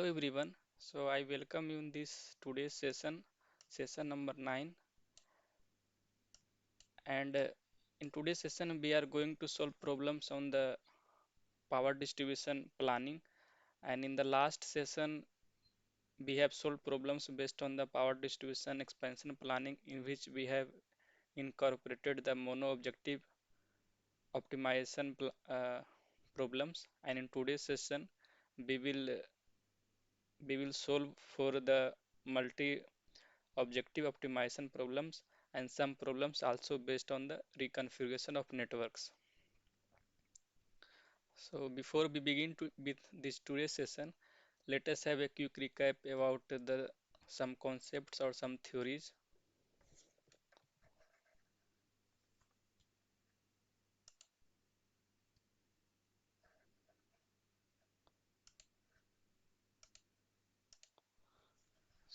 Hello everyone. So I welcome you in this today's session number 9. And in today's session, we are going to solve problems on the power distribution planning. And in the last session, we have solved problems based on the power distribution expansion planning, in which we have incorporated the mono objective optimization problems. And in today's session, we will we will solve for the multi objective optimization problems and some problems also based on the reconfiguration of networks. So before we begin with this today's session, let us have a quick recap about the some concepts or some theories.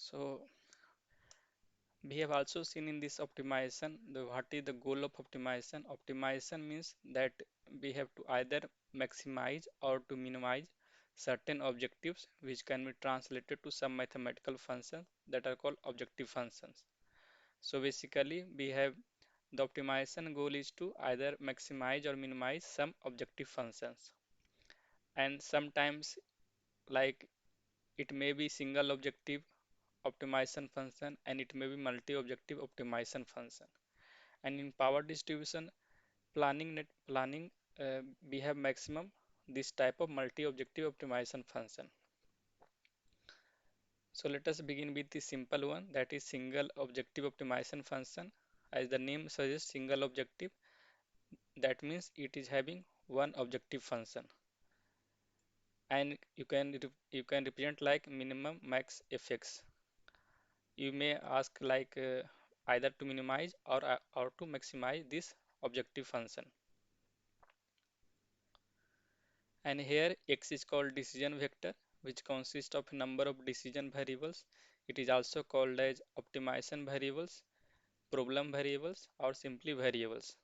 So we have also seen in this optimization what is the goal of optimization. Optimization means that we have to either maximize or to minimize certain objectives which can be translated to some mathematical functions that are called objective functions. So basically, we have the optimization goal is to either maximize or minimize some objective functions. And sometimes, like it may be single objective optimization function and it may be multi-objective optimization function. And in power distribution planning, we have maximum this type of multi-objective optimization function. So let us begin with the simple one, that is single objective optimization function. As the name suggests, single objective, that means it is having one objective function, and you can represent like minimum max fx. You may ask like either to minimize or to maximize this objective function. And here x is called decision vector, which consists of a number of decision variables. It is also called as optimization variables, problem variables, or simply variables.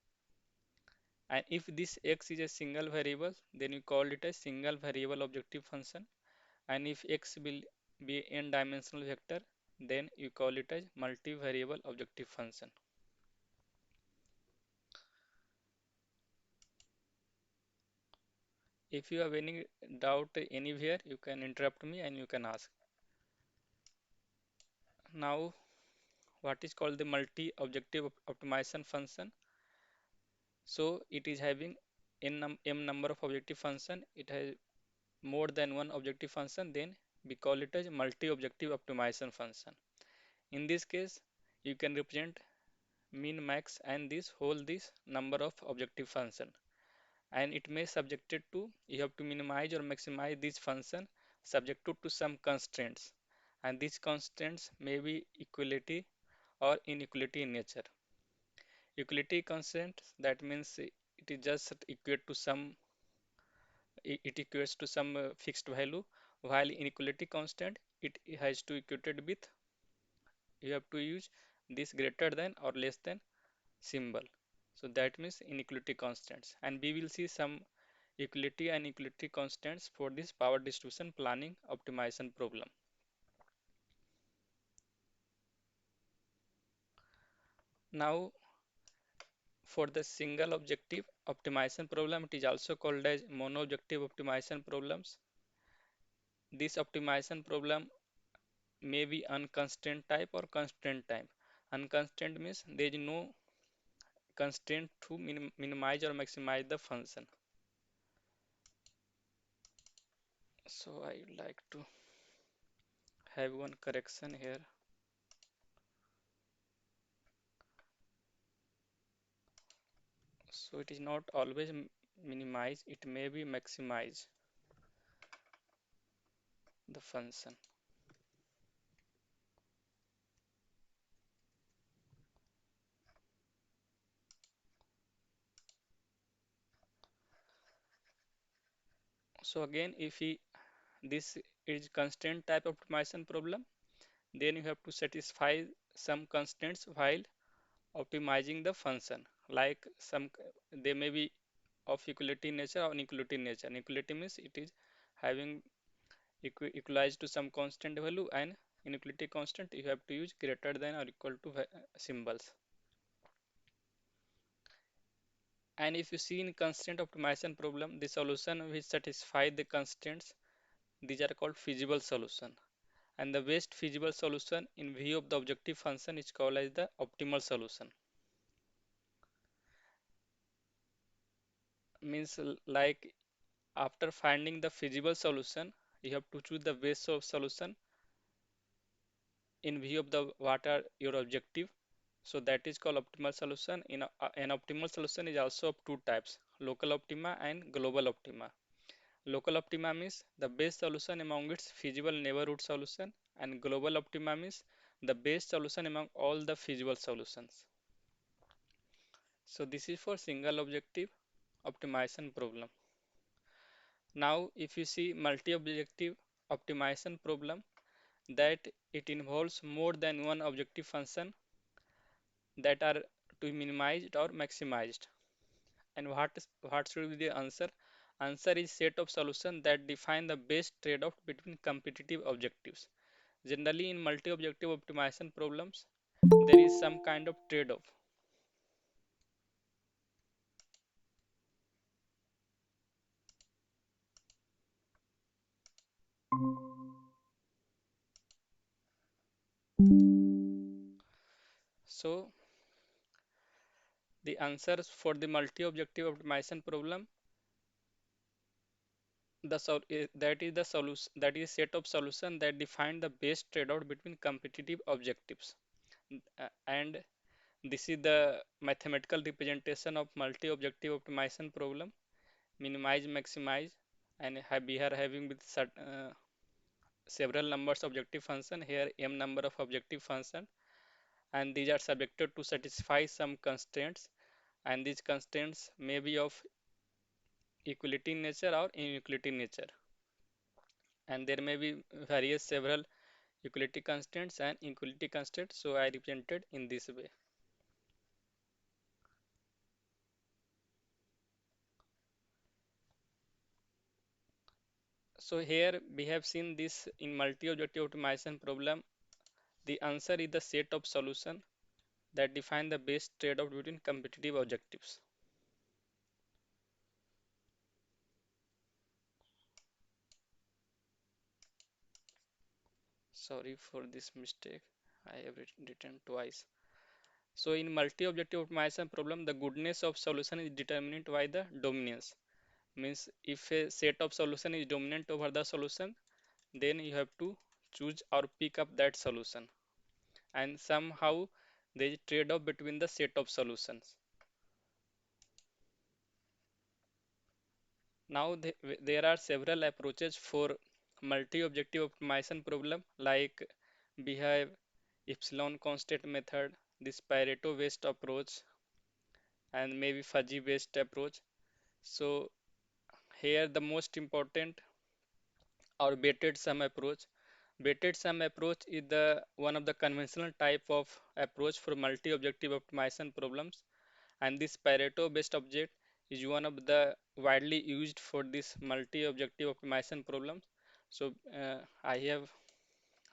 And if this x is a single variable, then you call it a single variable objective function. And if x will be n-dimensional vector, then you call it as multivariable objective function. If you have any doubt anywhere, you can interrupt me and you can ask. Now, what is called the multi-objective optimization function? So it is having m number of objective function. It has more than one objective function. Then we call it as multi-objective optimization function. In this case, you can represent min, max, and this number of objective function. And it may subjected to, you have to minimize or maximize this function subjected to some constraints, and these constraints may be equality or inequality in nature. Equality constraints, that means it is just equate to some, it equates to some fixed value, while inequality constant, it has to equated with, you have to use this greater than or less than symbol. So that means inequality constants, and we will see some equality and equality constants for this power distribution planning optimization problem. Now, for the single objective optimization problem, it is also called as mono objective optimization problems. This optimization problem may be unconstrained type or constraint type. Unconstrained means there is no constraint to minimize or maximize the function. So I would like to have one correction here. So it is not always minimize, it may be maximize the function. So again, if this is constraint type optimization problem, then you have to satisfy some constraints while optimizing the function. Like some, they may be of equality nature or inequality nature. Inequality means it is having equalized to some constant value, and inequality constant you have to use greater than or equal to symbols. And if you see in constraint optimization problem, the solution which satisfy the constraints, these are called feasible solution. And the best feasible solution in view of the objective function is called as the optimal solution. Means like after finding the feasible solution, you have to choose the best solution in view of the what are your objective. So that is called optimal solution. An optimal solution is also of two types: local optima and global optima. Local optima means the best solution among its feasible neighborhood solution, and global optima means the best solution among all the feasible solutions. So this is for single objective optimization problem. Now if you see multi-objective optimization problem, that it involves more than one objective function that are to be minimized or maximized. And what should be the answer? Answer is set of solutions that define the best trade-off between competitive objectives. Generally, in multi-objective optimization problems, there is some kind of trade-off. So, the answers for the multi-objective optimization problem, that is the solution, that is set of solution that define the best trade-off between competitive objectives. And this is the mathematical representation of multi-objective optimization problem: minimize, maximize, and we are having with several numbers objective function here, m number of objective function, and these are subjected to satisfy some constraints, and these constraints may be of equality nature or inequality nature, and there may be various several equality constraints and inequality constraints, so I represented in this way. So here we have seen this in multi-objective optimization problem. The answer is the set of solution that define the best trade-off between competitive objectives. Sorry for this mistake. I have written twice. So in multi-objective optimization problem, the goodness of solution is determined by the dominance. Means if a set of solution is dominant over the solution, then you have to choose or pick up that solution. And somehow there is trade-off between the set of solutions. Now there are several approaches for multi-objective optimization problem, like we have epsilon constant method, this Pareto based approach, and maybe fuzzy based approach. So here the most important or weighted sum approach. Weighted sum approach is the one of the conventional type of approach for multi-objective optimization problems, and this Pareto based object is one of the widely used for this multi-objective optimization problems. So I have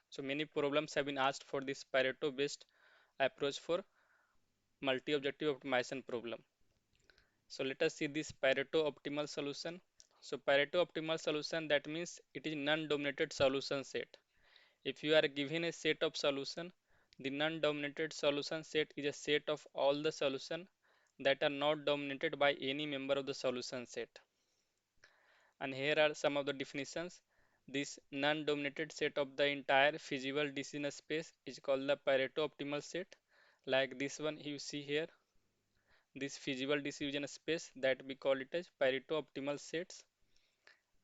so many problems have been asked for this Pareto based approach for multi-objective optimization problem. So let us see this Pareto optimal solution. So Pareto optimal solution, that means it is non-dominated solution set. If you are given a set of solution, the non-dominated solution set is a set of all the solution that are not dominated by any member of the solution set. And here are some of the definitions. This non-dominated set of the entire feasible decision space is called the Pareto optimal set. Like this one you see here, this feasible decision space, that we call it as Pareto optimal sets,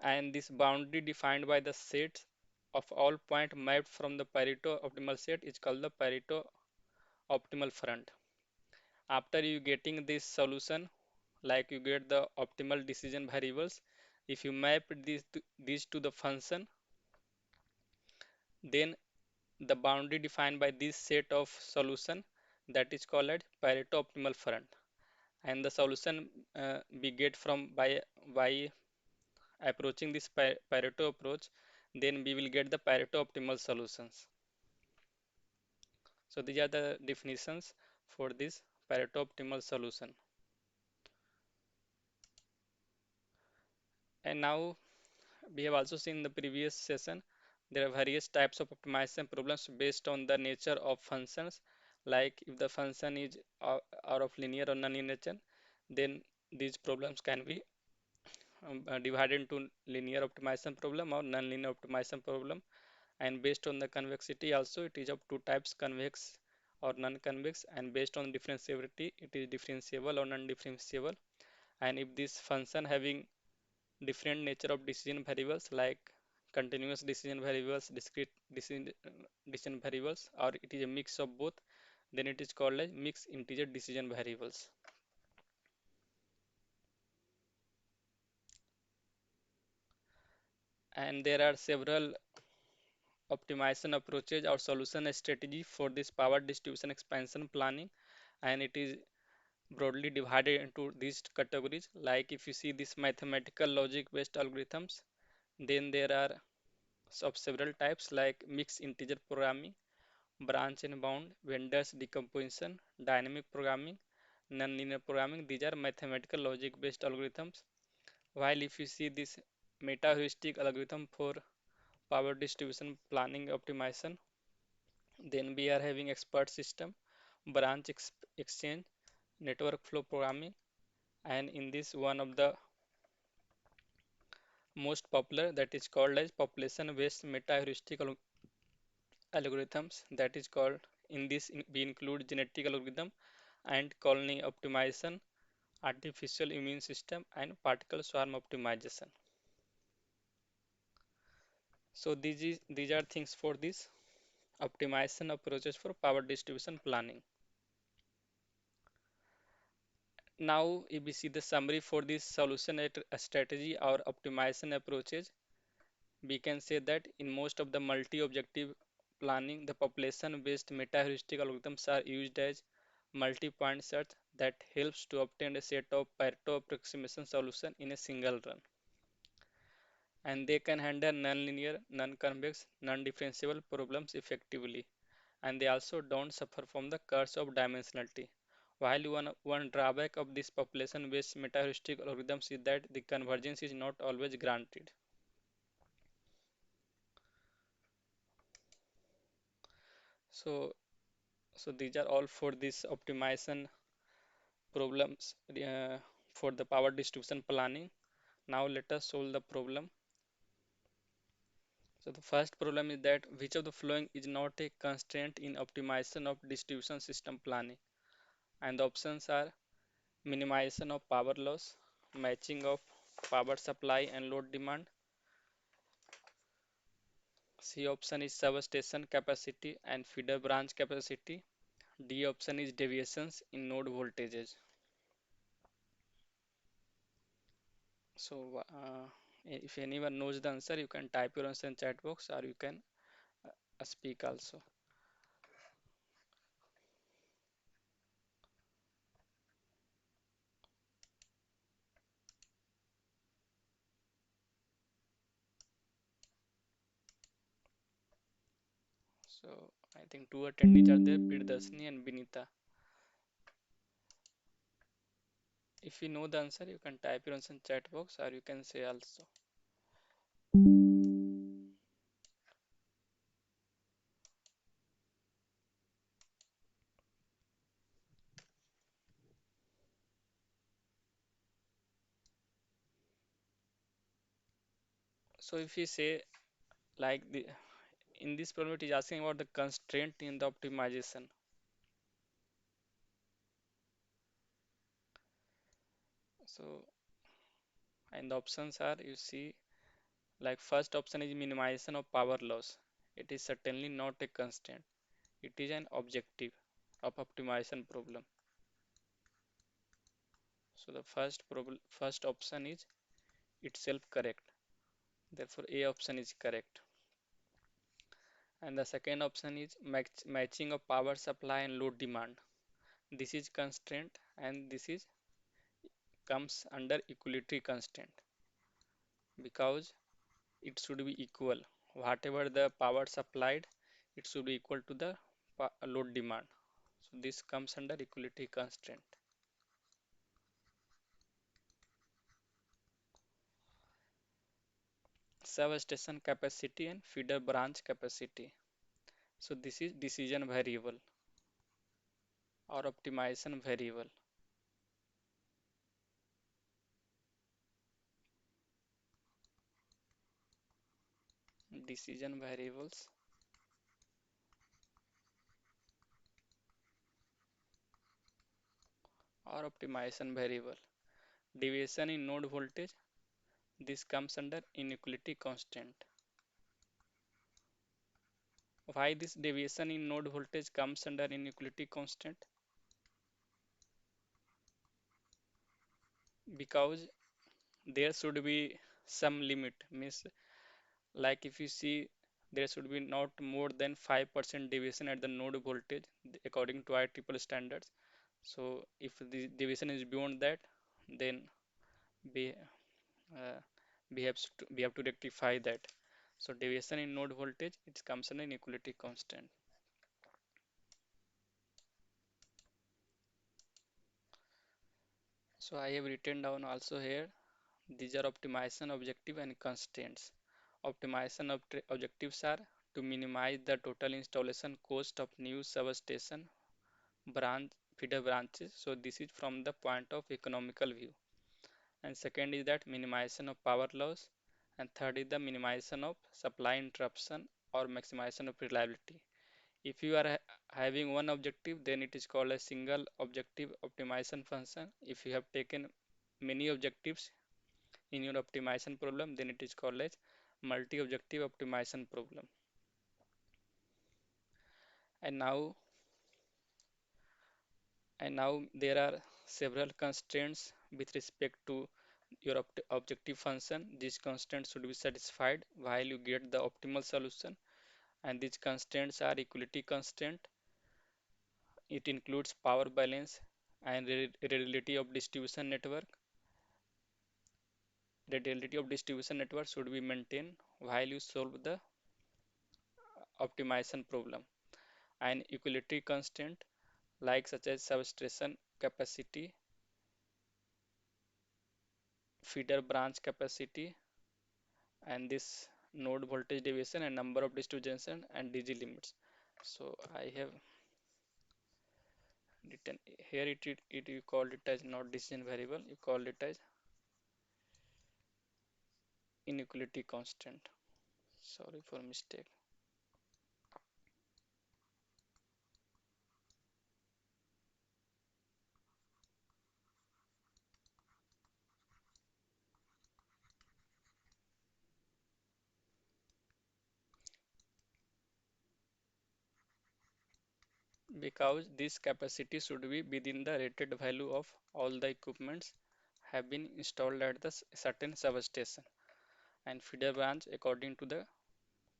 and this boundary defined by the sets of all point mapped from the Pareto optimal set is called the Pareto optimal front. After you getting this solution, like you get the optimal decision variables, if you map these to the function, then the boundary defined by this set of solution, that is called as Pareto optimal front, and the solution we get from by approaching this Pareto approach, then we will get the Pareto optimal solutions. So these are the definitions for this Pareto optimal solution. And now we have also seen in the previous session there are various types of optimization problems based on the nature of functions. Like if the function is out of linear or non-linear nature, then these problems can be divided into linear optimization problem or non-linear optimization problem. And based on the convexity also, it is of two types, convex or non-convex. And based on differentiability, it is differentiable or non-differentiable. And if this function having different nature of decision variables like continuous decision variables, discrete decision variables, or it is a mix of both, then it is called as mixed integer decision variables. And there are several optimization approaches or solution strategy for this power distribution expansion planning, and it is broadly divided into these categories. Like if you see this mathematical logic based algorithms, then there are of several types like mixed integer programming, branch and bound, vendors decomposition, dynamic programming, non-linear programming. These are mathematical logic based algorithms. While if you see this meta heuristic algorithm for power distribution planning optimization, then we are having expert system, branch exchange, network flow programming, and in this one of the most popular, that is called as population based meta heuristic algorithms, that is called, in this we include genetic algorithm and colony optimization, artificial immune system, and particle swarm optimization. So these are things for this optimization approaches for power distribution planning. Now, if we see the summary for this solution strategy or optimization approaches, we can say that in most of the multi-objective planning, the population-based meta-heuristic algorithms are used as multi-point search that helps to obtain a set of Pareto approximation solution in a single run. And they can handle non-linear, non-convex, non-differentiable problems effectively. And they also don't suffer from the curse of dimensionality. While one drawback of this population-based meta-heuristic algorithms is that the convergence is not always granted. So, so these are all for this optimization problems for the power distribution planning. Now let us solve the problem. So the first problem is that which of the following is not a constraint in optimization of distribution system planning? And the options are minimization of power loss, matching of power supply and load demand. C option is substation capacity and feeder branch capacity. D option is deviations in node voltages. So if anyone knows the answer, you can type your answer in chat box or you can speak also. So I think two attendees are there, Priyadarshini and Binita. If you know the answer, you can type your answer in chat box or you can say also. So if you say like the in this problem it is asking about the constraint in the optimization. So and the options are, you see, like first option is minimization of power loss. It is certainly not a constraint. It is an objective of optimization problem. So the first option is itself correct. Therefore, A option is correct. And the second option is matching of power supply and load demand. This is constraint and this is comes under equality constraint because it should be equal. whatever the power supplied, it should be equal to the load demand. So this comes under equality constraint. Substation capacity and feeder branch capacity. So this is decision variable or optimization variable. Decision variables or optimization variable. Deviation in node voltage, this comes under inequality constant. Why this deviation in node voltage comes under inequality constant? Because there should be some limit, means like if you see there should be not more than 5% deviation at the node voltage according to IEEE standards. So if the deviation is beyond that, then we uh, we have to rectify that. So deviation in node voltage, it comes under inequality constant. So I have written down also here, these are optimization objective and constraints. Optimization objectives are to minimize the total installation cost of new substation branch feeder branches. So this is from the point of economical view. And second is that minimization of power loss. And third is the minimization of supply interruption or maximization of reliability. If you are having one objective, then it is called a single objective optimization function. If you have taken many objectives in your optimization problem, then it is called as multi-objective optimization problem. And now, there are several constraints with respect to your objective function. These constraints should be satisfied while you get the optimal solution. And these constraints are equality constraint. It includes power balance and reliability of distribution network. Reliability of distribution network should be maintained while you solve the optimization problem. And equality constraint like such as substation capacity, feeder branch capacity, and this node voltage deviation and number of distribution and DG limits. So I have written here, it you called it as not decision variable, you call it as inequality constant. Sorry for mistake. Because this capacity should be within the rated value of all the equipments have been installed at the certain substation, and feeder branch according to the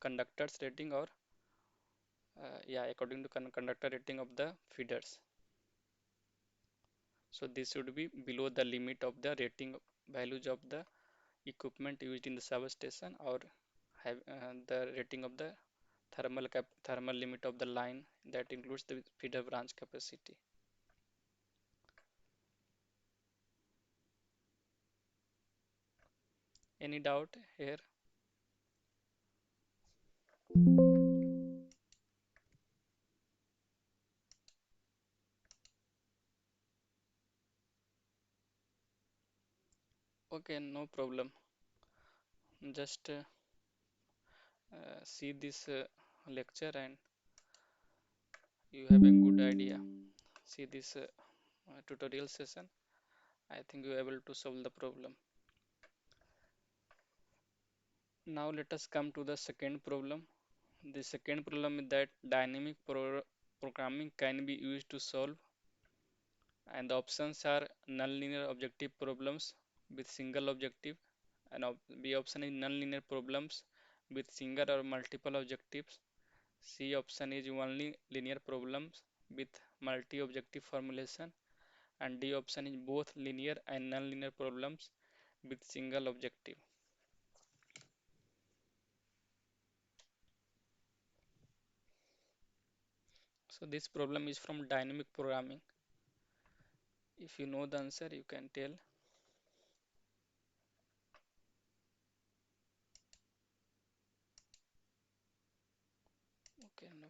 conductor's rating or yeah, according to conductor rating of the feeders. So this should be below the limit of the rating values of the equipment used in the substation, or have the rating of the thermal limit of the line that includes the feeder branch capacity. Any doubt here? Okay, no problem. Just see this lecture and you have a good idea. See this tutorial session. I think you are able to solve the problem. Now let us come to the second problem. The second problem is that dynamic programming can be used to solve, and the options are nonlinear objective problems with single objective, and B option is nonlinear problems with single or multiple objectives. C option is only linear problems with multi-objective formulation, and D option is both linear and nonlinear problems with single objective. So this problem is from dynamic programming. If you know the answer, you can tell. Okay, no.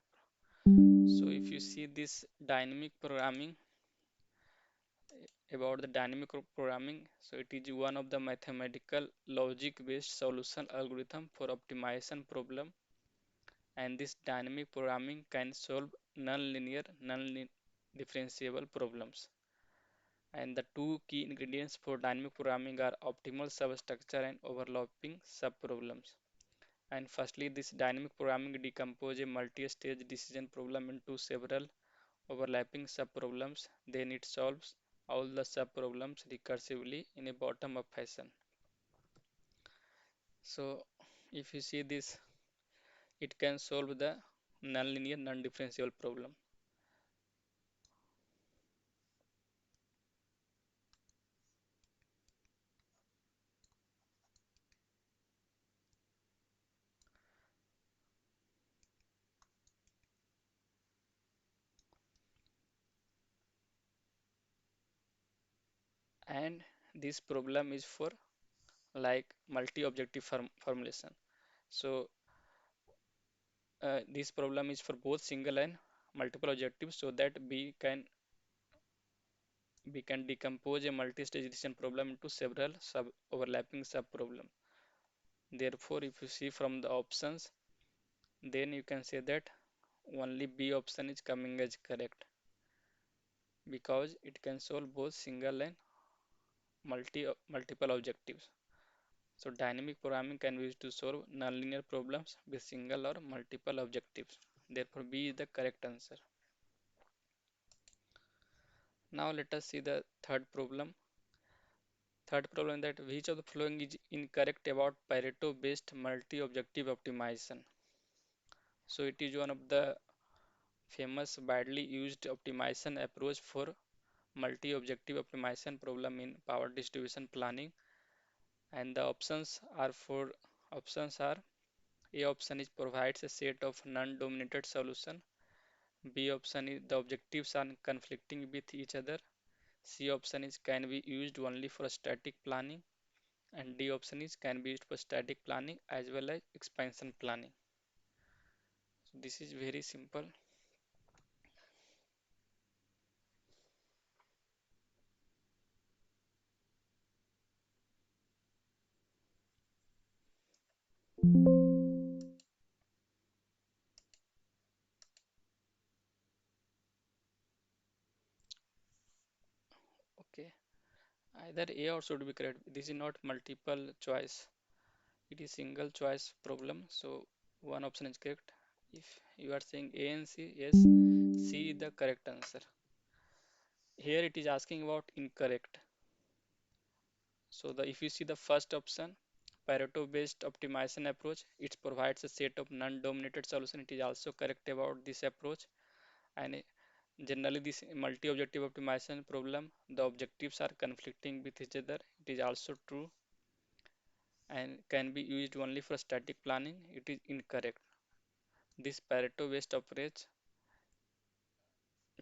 So if you see this dynamic programming, about the programming, so it is one of the mathematical logic based solution algorithm for optimization problem, and this dynamic programming can solve non-linear non-differentiable problems. And the two key ingredients for dynamic programming are optimal substructure and overlapping subproblems. And firstly, this dynamic programming decomposes a multi-stage decision problem into several overlapping subproblems. Then it solves all the subproblems recursively in a bottom-up fashion. So if you see this, it can solve the nonlinear non-differentiable problem. And this problem is for like multi-objective formulation. So this problem is for both single and multiple objectives, so that we can decompose a multi-stage decision problem into several overlapping sub-problem. Therefore, if you see from the options, then you can say that only B option is coming as correct because it can solve both single and multiple objectives. So dynamic programming can be used to solve nonlinear problems with single or multiple objectives. Therefore, B is the correct answer. Now let us see the third problem. Third problem, that which of the following is incorrect about Pareto based multi-objective optimization. So it is one of the famous widely used optimization approach for multi-objective optimization problem in power distribution planning, and the options are: A option is provides a set of non-dominated solution. B option is the objectives are conflicting with each other. C option is can be used only for static planning, and D option is can be used for static planning as well as expansion planning. So this is very simple. Okay, either A or should be correct. This is not multiple choice. It is single choice problem. So one option is correct. If you are saying A and C, yes, C is the correct answer. Here it is asking about incorrect. So the if you see the first option, Pareto based optimization approach, it provides a set of non-dominated solution. It is also correct about this approach. And generally this multi-objective optimization problem, the objectives are conflicting with each other. It is also true and can be used only for static planning. It is incorrect. This Pareto based approach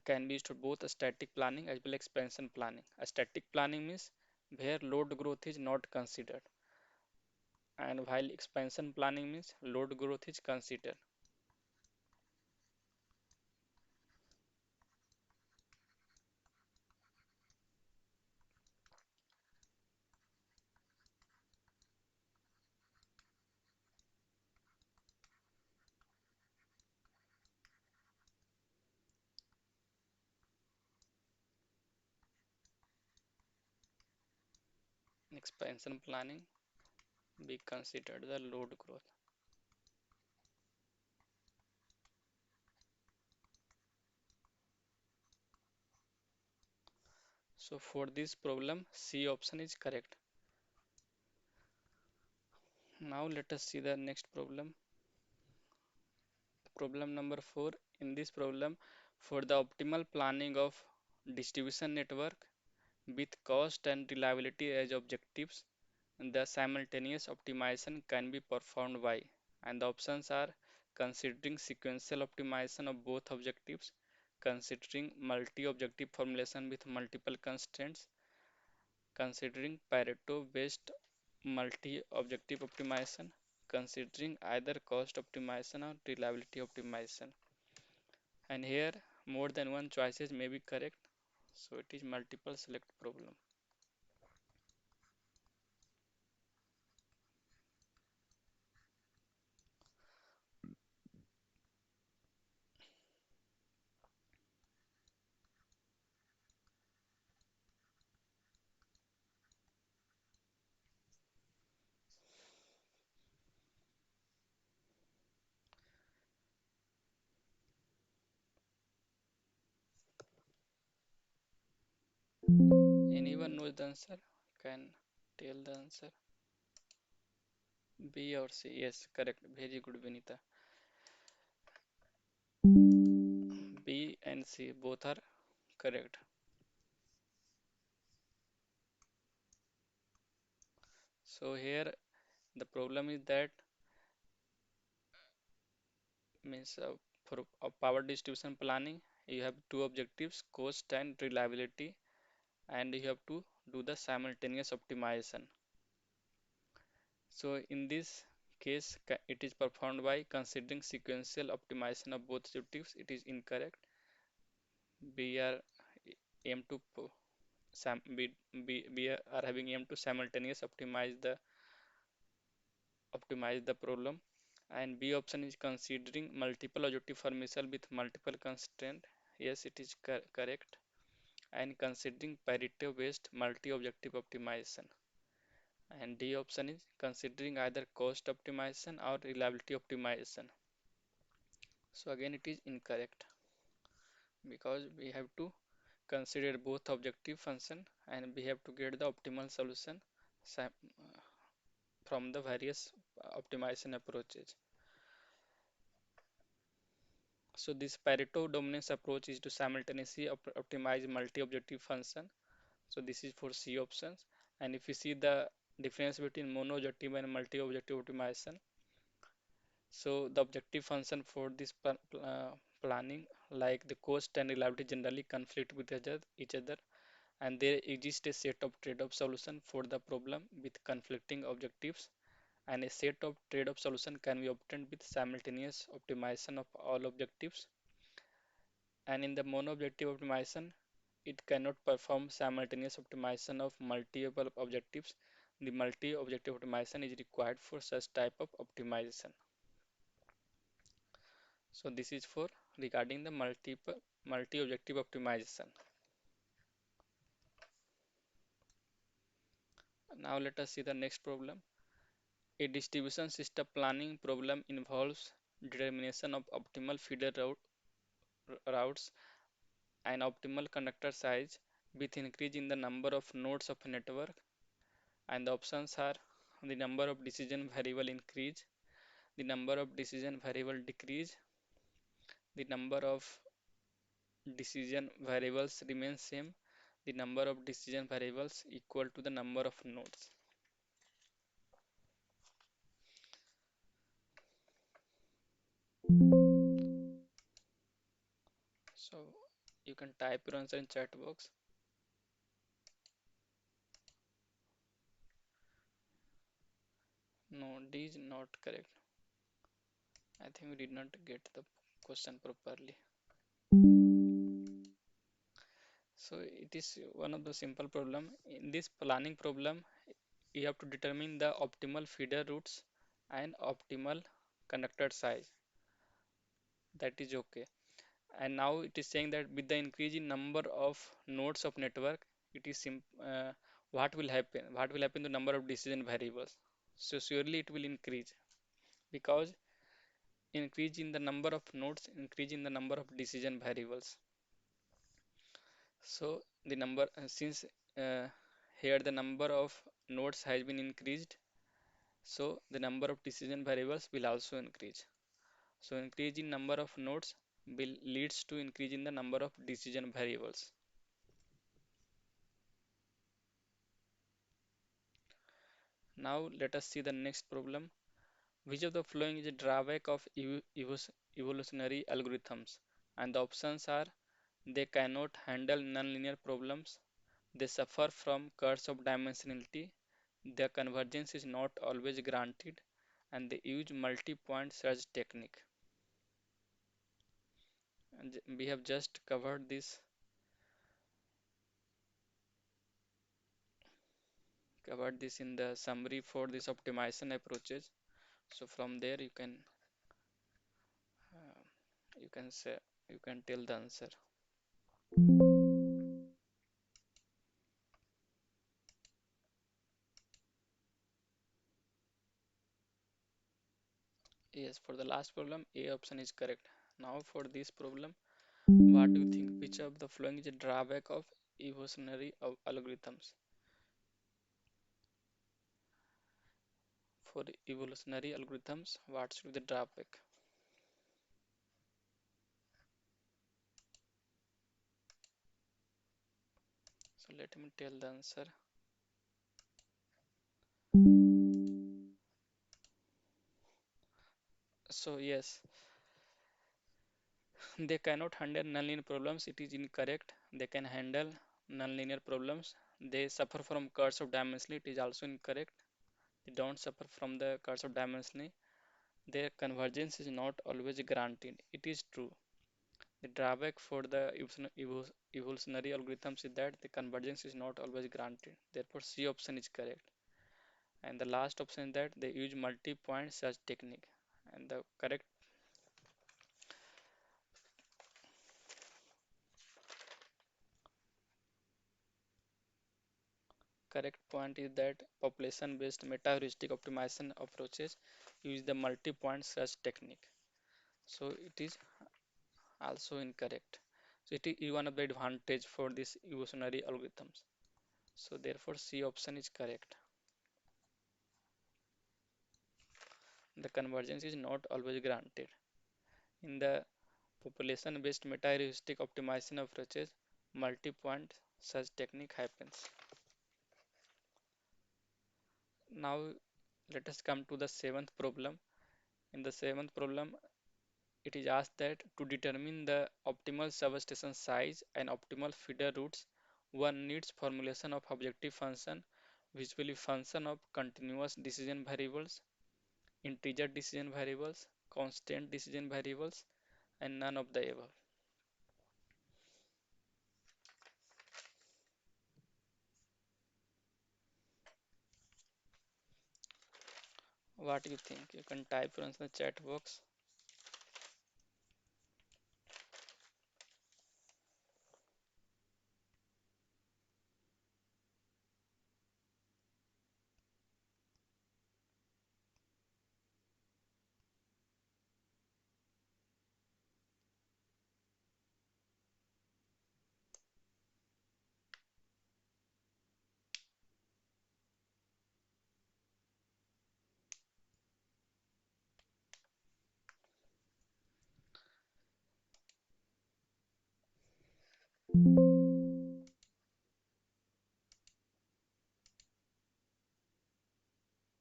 can be used for both static planning as well as expansion planning. A static planning means where load growth is not considered, and while expansion planning means load growth is considered. Expansion planning be considered the load growth. So for this problem, C option is correct. Now let us see the next problem. Problem number 4. In this problem, for the optimal planning of distribution network with cost and reliability as objectives, the simultaneous optimization can be performed by, and the options are considering sequential optimization of both objectives, considering multi-objective formulation with multiple constraints, considering Pareto-based multi-objective optimization, considering either cost optimization or reliability optimization. And here more than one choices may be correct, so it is multiple select problem. Anyone knows the answer? Can tell the answer. B or C? Yes, correct. Very good, Vinita. B and C both are correct. So here the problem is that means for power distribution planning, you have two objectives, cost and reliability, and you have to do the simultaneous optimization. So in this case, it is performed by considering sequential optimization of both objectives. It is incorrect. We are aim to we are having aim to simultaneous optimize the problem. And B option is considering multiple objective formation with multiple constraint. Yes, it is correct. And considering Pareto based multi-objective optimization. And D option is considering either cost optimization or reliability optimization. So again it is incorrect because we have to consider both objective function and we have to get the optimal solution from the various optimization approaches. So this Pareto dominance approach is to simultaneously optimize multi-objective function. So this is for C options. And if you see the difference between mono-objective and multi-objective optimization, so the objective function for this planning, like the cost and reliability, generally conflict with each other, and there exists a set of trade-off solution for the problem with conflicting objectives, and a set of trade-off solution can be obtained with simultaneous optimization of all objectives. And in the mono-objective optimization, it cannot perform simultaneous optimization of multiple objectives. The multi-objective optimization is required for such type of optimization. So this is for regarding the multi-objective optimization. Now let us see the next problem. A distribution system planning problem involves determination of optimal feeder routes and optimal conductor size with increase in the number of nodes of a network. And the options are the number of decision variable increase, the number of decision variable decrease, the number of decision variables remain same, the number of decision variables equal to the number of nodes. So you can type your answer in chat box. No, D is not correct. I think we did not get the question properly. So it is one of the simple problem. In this planning problem, you have to determine the optimal feeder routes and optimal conductor size. That is okay. And now it is saying that with the increase in number of nodes of network, it is what will happen? What will happen to number of decision variables? So surely it will increase because increase in the number of nodes, increase in the number of decision variables. So the number since here the number of nodes has been increased, so the number of decision variables will also increase. So increase in number of nodes will leads to increase in the number of decision variables. Now let us see the next problem. Which of the following is a drawback of evolutionary algorithms? And the options are They cannot handle nonlinear problems. They suffer from curse of dimensionality. Their convergence is not always granted, and they use multi-point search technique. And we have just covered this in the summary for this optimization approaches. So from there uh, you can say you can tell the answer. Yes, for the last problem, A option is correct. Now for this problem, what do you think? Which of the following is a drawback of evolutionary algorithms? For evolutionary algorithms, what should be the drawback? So let me tell the answer. So yes, they cannot handle nonlinear problems. It is incorrect. They can handle nonlinear problems. They suffer from curse of dimensionality. It is also incorrect. They don't suffer from the curse of dimensionality. Their convergence is not always granted. It is true. The drawback for the evolutionary algorithms is that the convergence is not always granted. Therefore, C option is correct. And the last option is that they use multi-point search technique. And the correct point is that population-based meta-heuristic optimization approaches use the multi-point search technique. So it is also incorrect. So it is one of the advantage for this evolutionary algorithms. So therefore C option is correct. The convergence is not always granted. In the population-based meta-heuristic optimization approaches, multi-point search technique happens. Now let us come to the seventh problem. In the seventh problem, it is asked that to determine the optimal substation size and optimal feeder routes, one needs formulation of objective function, which will be function of continuous decision variables, integer decision variables, constant decision variables, and none of the above. What do you think? You can type your answer in the chat box.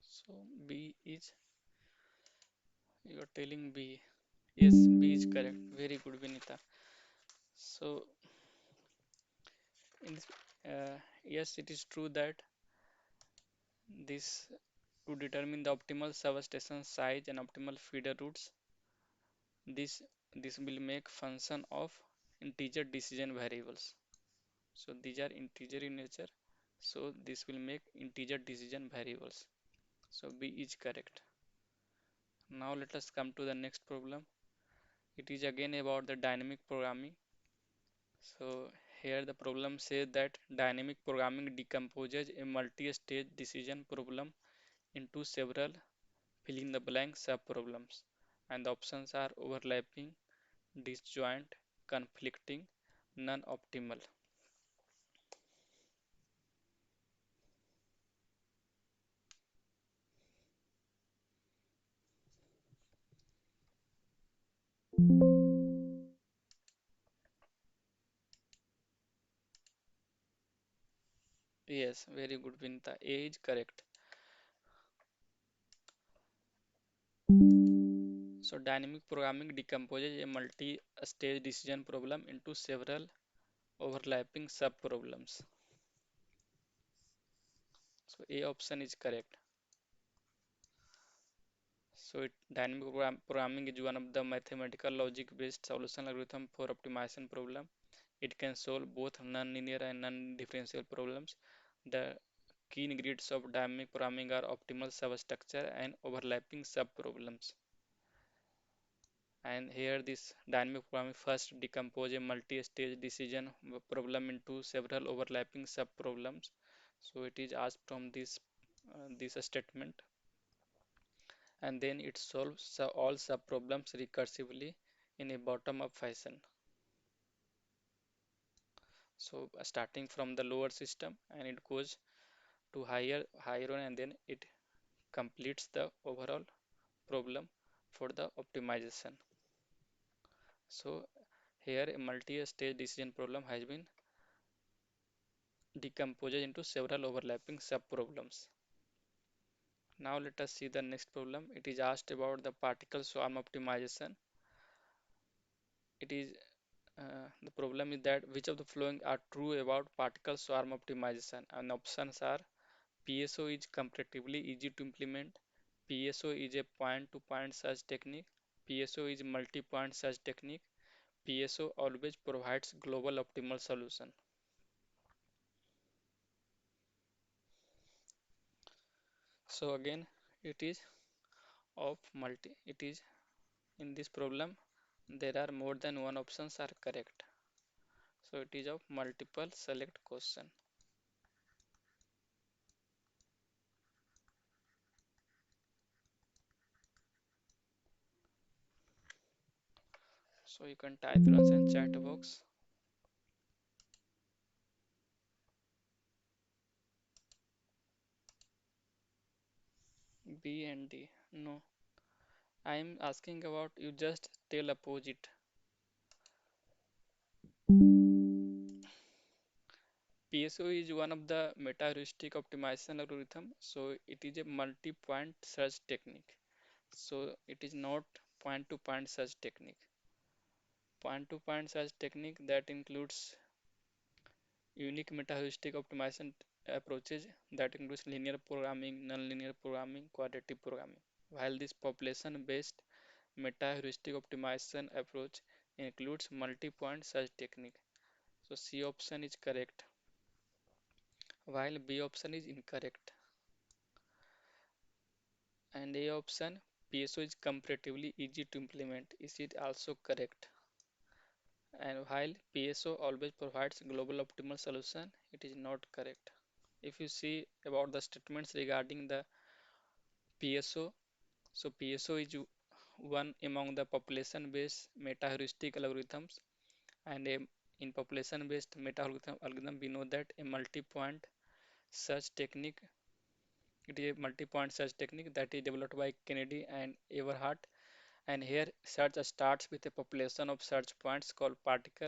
So B is, you are telling B. Yes, B is correct. Very good, Vinita. So in this, yes, it is true that this to determine the optimal substation size and optimal feeder routes, this this will make function of integer decision variables. So these are integer in nature. So this will make integer decision variables. So B is correct. Now let us come to the next problem. It is again about the dynamic programming. So here the problem says that dynamic programming decomposes a multi-stage decision problem into several fill in the blank subproblems, and the options are overlapping, disjoint, conflicting, non-optimal. Yes, very good, Vinta. A is correct. So dynamic programming decomposes a multi-stage decision problem into several overlapping sub-problems. So A option is correct. So programming is one of the mathematical logic-based solution algorithm for optimization problem. It can solve both non-linear and non-differential problems. The key ingredients of dynamic programming are optimal substructure and overlapping sub-problems. And here this dynamic programming first decompose a multi-stage decision problem into several overlapping sub-problems. So it is asked from this statement, and then it solves all sub-problems recursively in a bottom-up fashion. So starting from the lower system and it goes to higher one, and then it completes the overall problem for the optimization. So here a multi-stage decision problem has been decomposed into several overlapping sub-problems. Now let us see the next problem. It is asked about the particle swarm optimization. It is the problem is that which of the following are true about particle swarm optimization, and options are PSO is comparatively easy to implement, PSO is a point-to-point search technique, PSO is multi-point search technique, PSO always provides global optimal solution. So again, it is it is in this problem there are more than one options are correct. So it is of multiple select question. So you can type your answer in chat box. B and D. No. I am asking about you just tell opposite. PSO is one of the meta-heuristic optimization algorithm. So it is a multi-point search technique. So it is not point-to-point search technique. Point-to-point search technique that includes unique meta-heuristic optimization approaches that includes linear programming, non-linear programming, quadratic programming. While this population-based meta-heuristic optimization approach includes multi-point search technique. So C option is correct, while B option is incorrect. And A option, PSO is comparatively easy to implement, is it also correct? And while PSO always provides global optimal solution, it is not correct. If you see about the statements regarding the PSO, so PSO is one among the population-based meta-heuristic algorithms, and in population-based meta-algorithm, we know that a multi-point search technique, it is a multi-point search technique that is developed by Kennedy and Everhart. And here search starts with a population of search points called particle,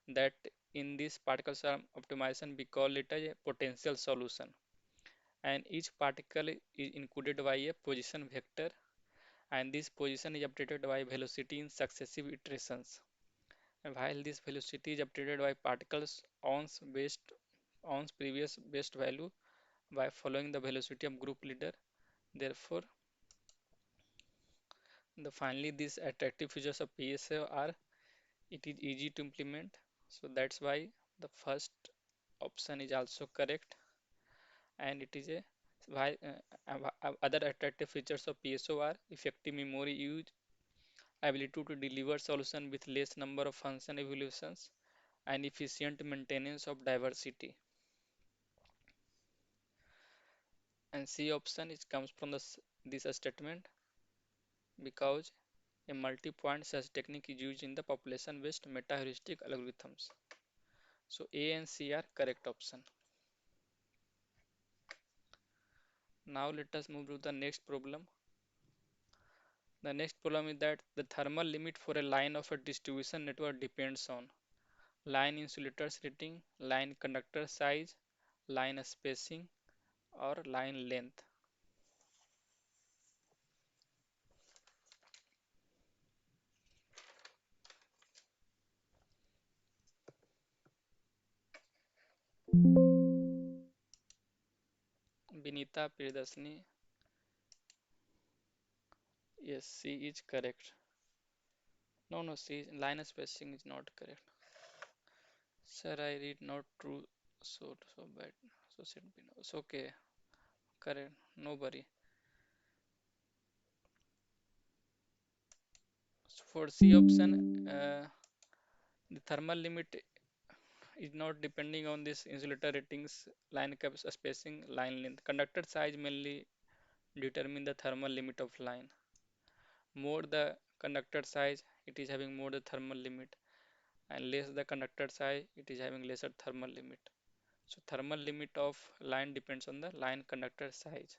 that in this particle swarm optimization we call it a potential solution. And each particle is encoded by a position vector, and this position is updated by velocity in successive iterations. And while this velocity is updated by particles on previous best value by following the velocity of group leader. Therefore, finally these attractive features of PSA are it is easy to implement. So that's why the first option is also correct, and it is a while other attractive features of PSO are effective memory use, ability to deliver solution with less number of function evaluations, and efficient maintenance of diversity. And C option is comes from this statement because a multi-point search technique is used in the population-based meta-heuristic algorithms. So A and C are correct option. Now let us move to the next problem. The next problem is that the thermal limit for a line of a distribution network depends on line insulators rating, line conductor size, line spacing, or line length. Vinita Priyadarshini. Yes, C is correct. No, no, C line spacing is not correct. Sir, I read not true. So bad. So should be no. It's okay. Correct. Nobody. So for C option, the thermal limit is not depending on this insulator ratings, line cap spacing, line length. Conductor size mainly determine the thermal limit of line. More the conductor size, it is having more the thermal limit, and less the conductor size, it is having lesser thermal limit. So thermal limit of line depends on the line conductor size.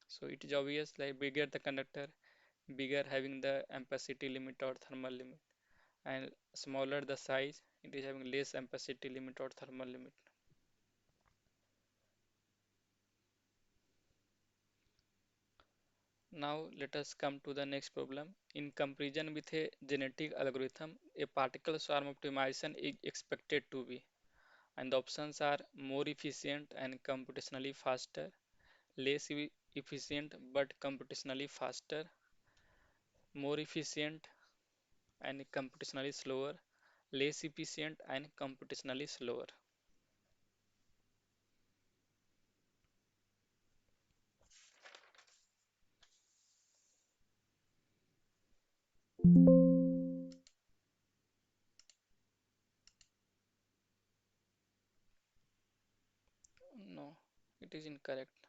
So it is obvious like bigger the conductor, bigger having the ampacity limit or thermal limit, and smaller the size, it is having less ampacity limit or thermal limit. Now let us come to the next problem. In comparison with a genetic algorithm, a particle swarm optimization is expected to be, and the options are more efficient and computationally faster, less efficient but computationally faster, more efficient and computationally slower, less efficient and computationally slower. No, it is incorrect.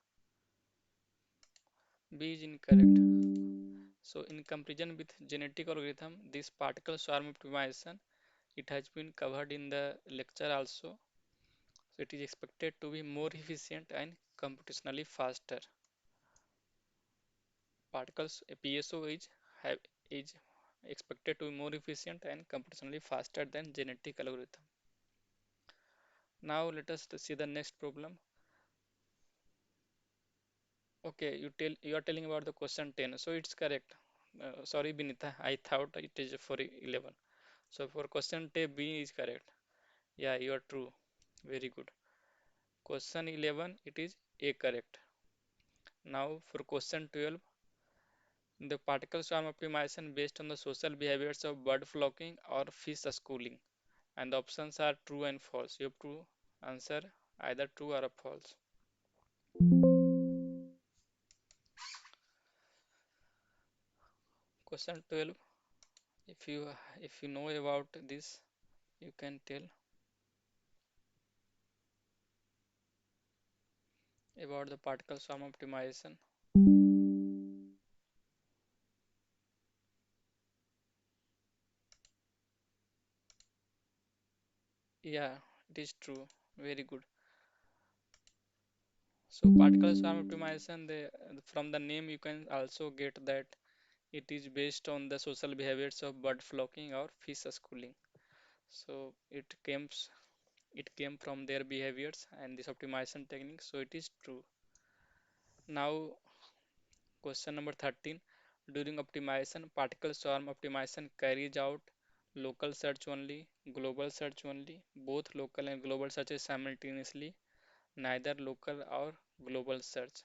B is incorrect. So in comparison with genetic algorithm, this particle swarm optimization, it has been covered in the lecture also. So it is expected to be more efficient and computationally faster. Particles PSO is expected to be more efficient and computationally faster than genetic algorithm. Now let us see the next problem. Okay, you are telling about the question 10, so it's correct. Sorry, Binita, I thought it is for 11. So for question 10, B is correct. Yeah, you are true. Very good. Question 11, it is A correct. Now for question 12, the particle swarm optimization based on the social behaviors of bird flocking or fish schooling. And the options are true and false. You have to answer either true or false. Question 12, if you know about this, you can tell about the particle swarm optimization. Yeah, it is true. Very good. So particle swarm optimization, from the name you can also get that it is based on the social behaviors of bird flocking or fish schooling. So it came from their behaviors and this optimization technique. So it is true. Now question number 13. During optimization, particle swarm optimization carries out local search only, global search only, both local and global searches simultaneously, neither local or global search.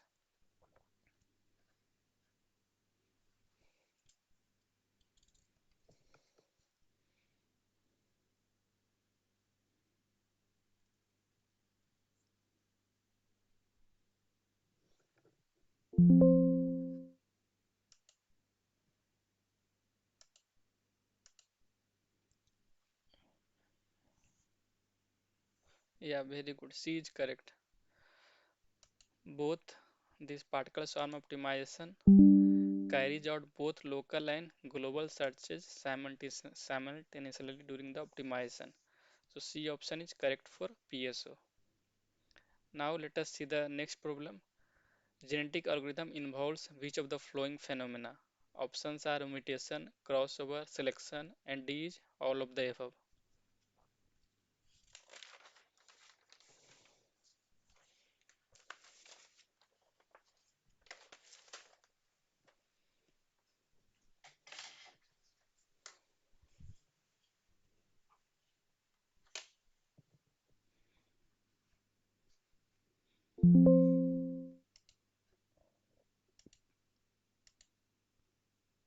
Yeah, very good. C is correct. Both this particle swarm optimization carries out both local and global searches simultaneously during the optimization. So C option is correct for PSO. Now let us see the next problem. Genetic algorithm involves which of the following phenomena? Options are mutation, crossover, selection, and D is all of the above.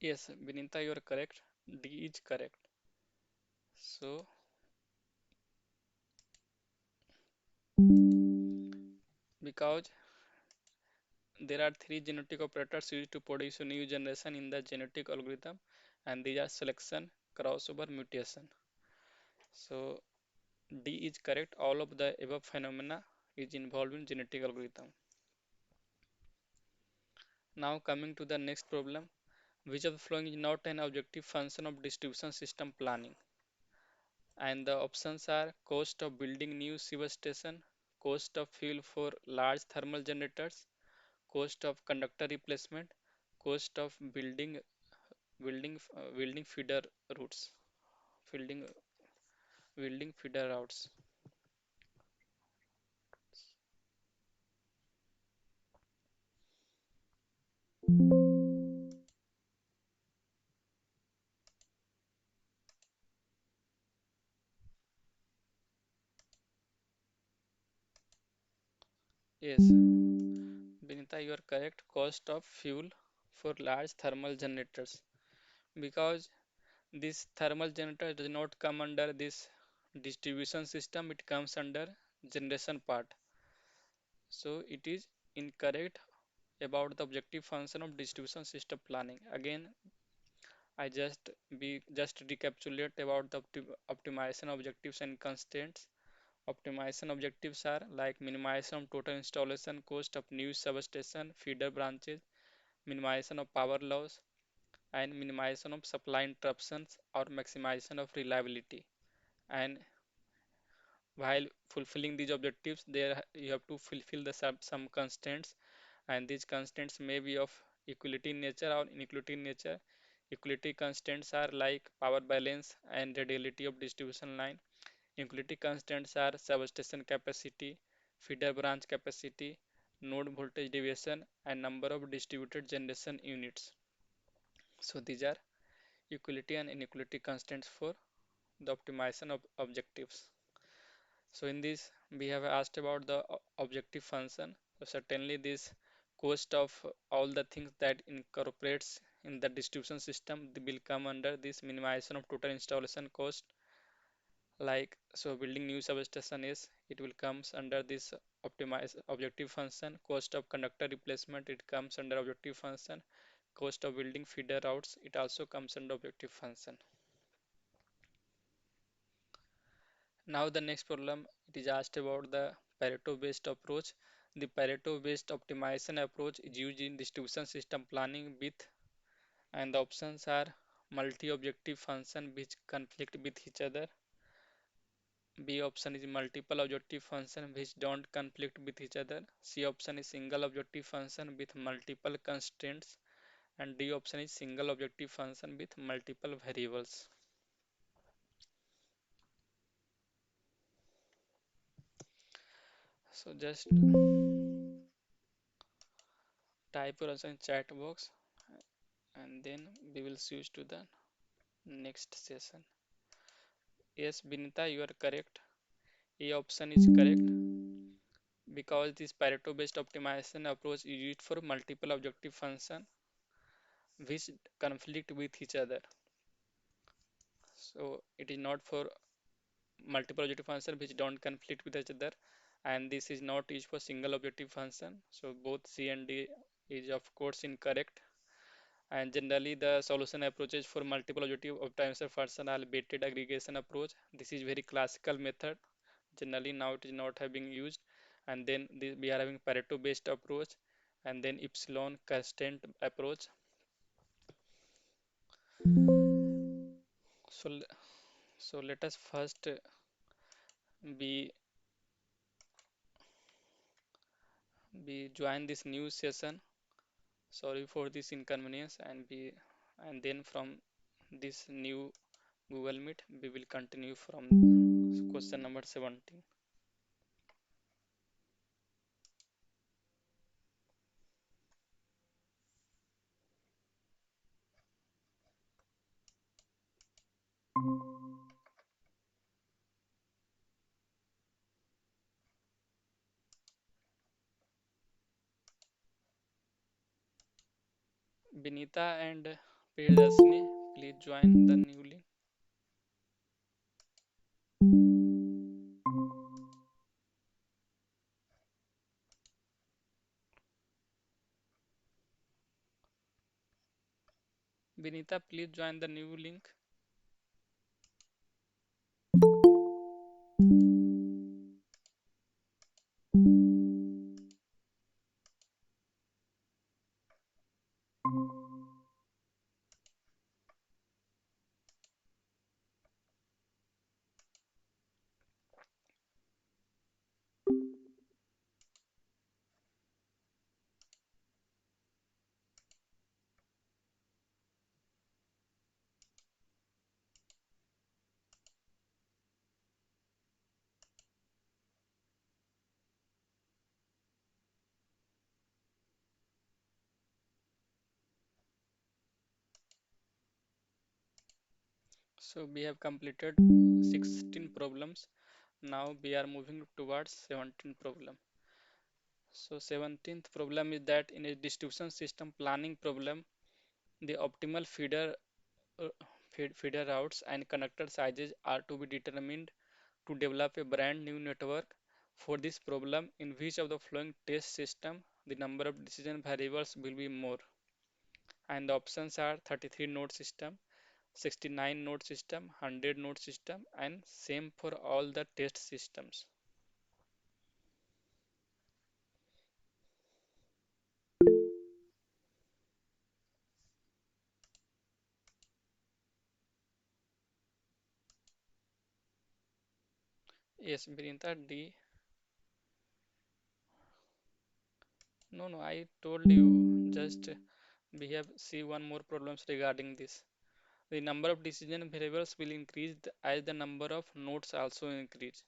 Yes, Vinita, you are correct. D is correct. So, because there are three genetic operators used to produce a new generation in the genetic algorithm, and these are selection, crossover, mutation. So, D is correct. All of the above phenomena is involved in genetic algorithm. Now coming to the next problem, which of the following is not an objective function of distribution system planning? And the options are cost of building new substation, cost of fuel for large thermal generators, cost of conductor replacement, cost of building feeder routes, building building feeder routes. Yes, Benita, you are correct. Cost of fuel for large thermal generators, because this thermal generator does not come under this distribution system, it comes under generation part. So it is incorrect about the objective function of distribution system planning. Again, I just recapitulate about the optimization objectives and constraints. Optimization objectives are like minimization of total installation cost of new substation, feeder branches, minimization of power loss, and minimization of supply interruptions or maximization of reliability. And while fulfilling these objectives, there you have to fulfill the some constraints, and these constraints may be of equality in nature or inequality in nature. Equality constraints are like power balance and radiality of distribution line. Equality constraints are substation capacity, feeder branch capacity, node voltage deviation, and number of distributed generation units. So these are equality and inequality constraints for the optimization of objectives. So in this, we have asked about the objective function. So certainly this cost of all the things that incorporates in the distribution system will come under this minimization of total installation cost. Like so building new substation is it will comes under this optimize objective function. Cost of conductor replacement it comes under objective function. Cost of building feeder routes it also comes under objective function. Now the next problem it is asked about the Pareto based approach. The Pareto based optimization approach is used in distribution system planning with, and the options are multi-objective function which conflict with each other. B option is multiple objective function which don't conflict with each other. C option is single objective function with multiple constraints, and D option is single objective function with multiple variables. So just type your answer in chat box, and then we will switch to the next session. Yes, Binita, you are correct. A option is correct because this Pareto based optimization approach is used for multiple objective function which conflict with each other. So it is not for multiple objective function which don't conflict with each other, and this is not used for single objective function. So both C and D is of course incorrect. And generally the solution approaches for multiple objective optimization function are weighted aggregation approach. This is very classical method. Generally now it is not having used, and then we are having Pareto based approach, and then epsilon constraint approach. So so let us first be we join this new session. Sorry for this inconvenience, and then from this new Google Meet we will continue from question number 17. Benita and Priyadashini, please join the new link. Vinita, please join the new link. So we have completed 16 problems. Now we are moving towards 17th problem. So 17th problem is that in a distribution system planning problem, the optimal uh, feeder routes and connector sizes are to be determined to develop a brand new network. For this problem, in which of the following test system the number of decision variables will be more? And the options are 33 node system, 69 node system, 100 node system, and same for all the test systems. Yes, Brinta D. No, I told you. Just we have see one more problems regarding this. The number of decision variables will increase as the number of nodes also increase,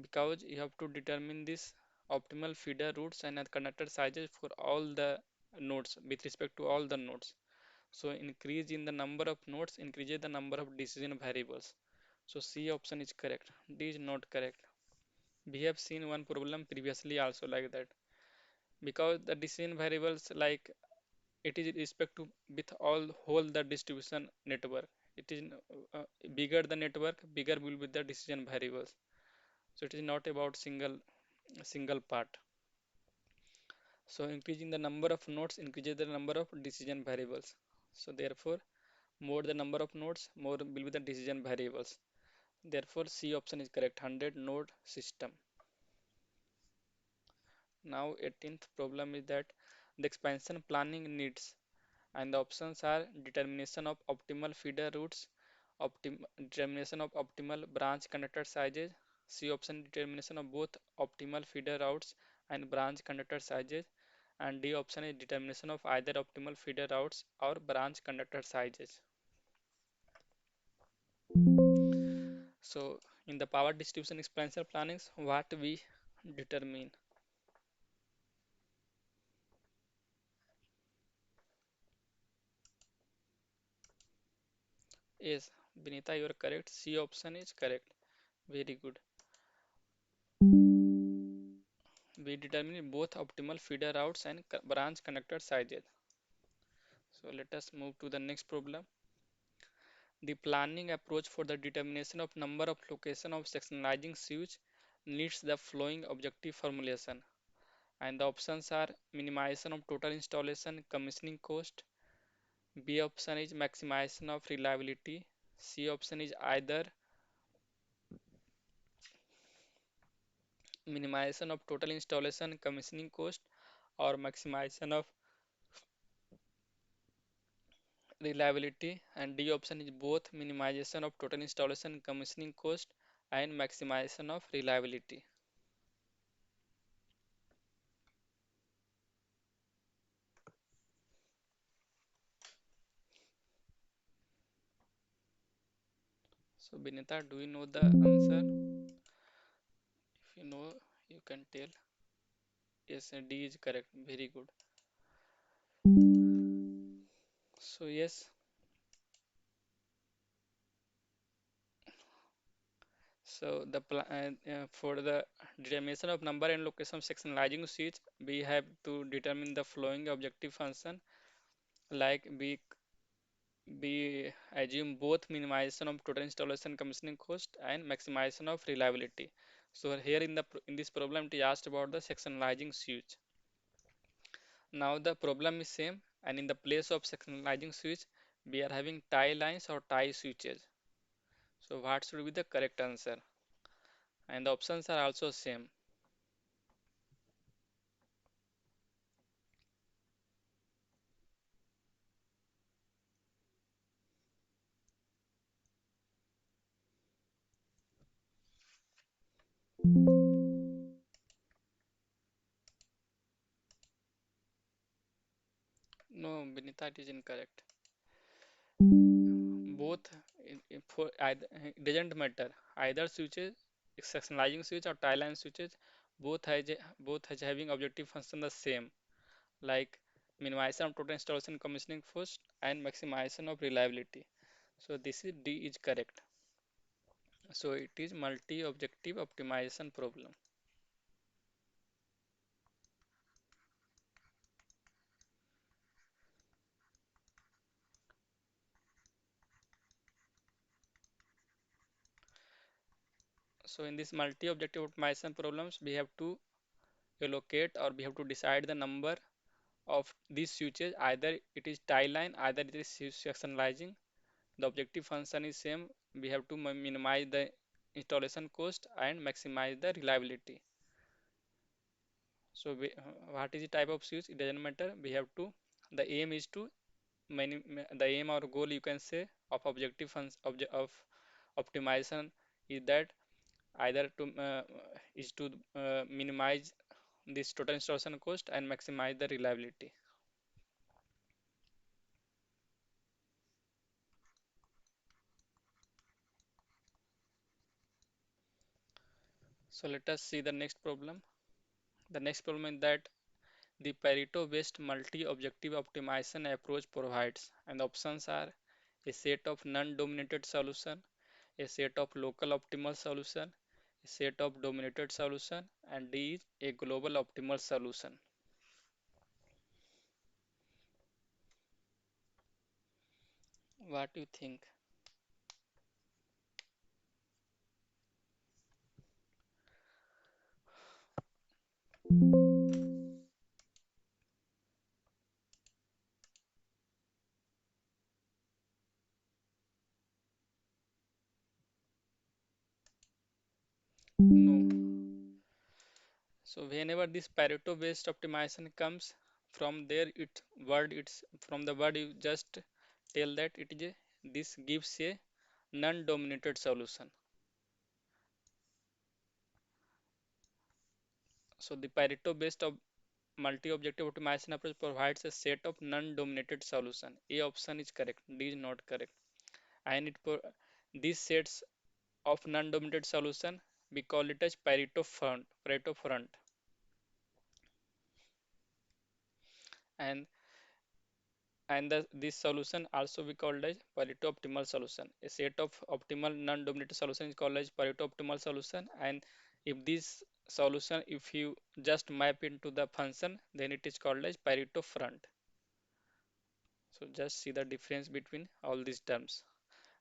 because you have to determine this optimal feeder routes and connector sizes for all the nodes with respect to all the nodes. So increase in the number of nodes increases the number of decision variables. So C option is correct. D is not correct. We have seen one problem previously also like that, because the decision variables like it is respect to with all whole the distribution network. It is bigger the network, bigger will be the decision variables. So it is not about single part. So increasing the number of nodes increases the number of decision variables. So therefore, more the number of nodes, more will be the decision variables. Therefore, C option is correct. 100 node system. Now 18th problem is that the expansion planning needs, and the options are determination of optimal feeder routes, determination of optimal branch connector sizes, C option determination of both optimal feeder routes and branch connector sizes, and D option is determination of either optimal feeder routes or branch conductor sizes. So in the power distribution expansion plannings, what we determine is, Vinita, you are correct. C option is correct. Very good. We determine both optimal feeder routes and branch connector sizes. So let us move to the next problem. The planning approach for the determination of number of location of sectionalizing switch needs the following objective formulation. And the options are minimization of total installation commissioning cost, B option is maximization of reliability, C option is either minimization of total installation commissioning cost or maximization of reliability, and D option is both minimization of total installation commissioning cost and maximization of reliability. So Binita, do you know the answer? If you know, you can tell. Yes, D is correct. Very good. So yes, so for the determination of number and location of sectionalizing switch, we have to determine the following objective function. like we assume both minimization of total installation commissioning cost and maximization of reliability. So here in this problem it is asked about the sectionalizing switch. Now the problem is same, and in the place of sectionalizing switch we are having tie lines or tie switches. So what should be the correct answer? And the options are also same. No, Benita, it is incorrect. Both for either, it doesn't matter. Either switches, sectionalizing switch or tie line switches, both has having objective function the same, like minimization of total installation commissioning cost and maximization of reliability. So this is D is correct. So it is multi-objective optimization problem. So in this multi-objective optimization problems, we have to allocate or we have to decide the number of these switches. Either it is tie line, either it is sectionalizing. The objective function is same. We have to minimize the installation cost and maximize the reliability. So what is the type of switch? It doesn't matter. We have to. The aim is to the aim or goal you can say of objective of optimization is that either to minimize this total installation cost and maximize the reliability. So let us see the next problem. The next problem is that the Pareto-based multi-objective optimization approach provides, and the options are a set of non-dominated solution, a set of local optimal solution, a set of dominated solution, and D is a global optimal solution. What do you think? No. So whenever this Pareto-based optimization comes from there, it's from the word you just tell that it is this gives a non-dominated solution. So the Pareto-based multi-objective optimization approach provides a set of non-dominated solution. A option is correct, D is not correct. And these sets of non-dominated solution we call it as Pareto front, Pareto front. And this solution also we called as Pareto optimal solution. A set of optimal non-dominated solution is called as Pareto optimal solution. And if this solution, if you just map into the function, then it is called as Pareto front. So just see the difference between all these terms.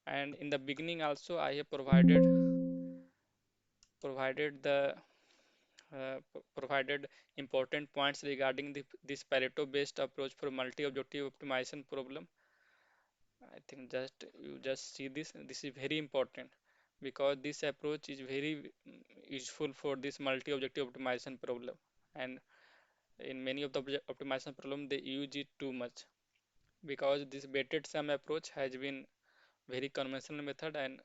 And in the beginning also I have provided the provided important points regarding this Pareto based approach for multi-objective optimization problem. I think just you just see this. This is very important because this approach is very useful for this multi-objective optimization problem. And in many of the optimization problem, they use it too much because this weighted sum approach has been very conventional method and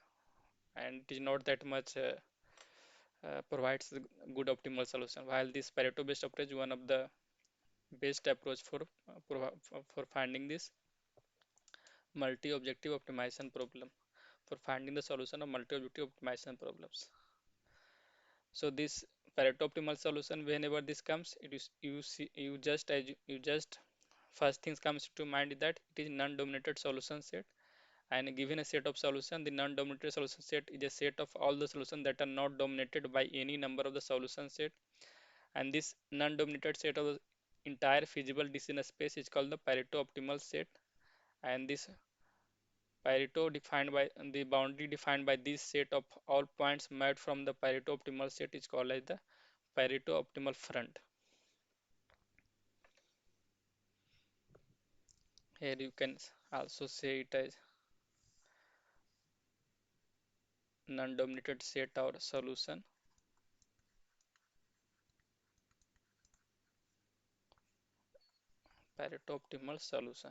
it is not that much provides the good optimal solution. While this Pareto-based approach is one of the best approach for finding this multi-objective optimization problem, for finding the solution of multi-objective optimization problems. So this Pareto optimal solution, whenever this comes, it is you see you just first things comes to mind is that it is non-dominated solution set. And given a set of solution, the non-dominated solution set is a set of all the solutions that are not dominated by any number of the solution set. And this non-dominated set of entire feasible decision space is called the Pareto optimal set, and this Pareto defined by the boundary defined by this set of all points made from the Pareto optimal set is called as the Pareto optimal front. Here you can also say it as non-dominated set or solution, Pareto optimal solution.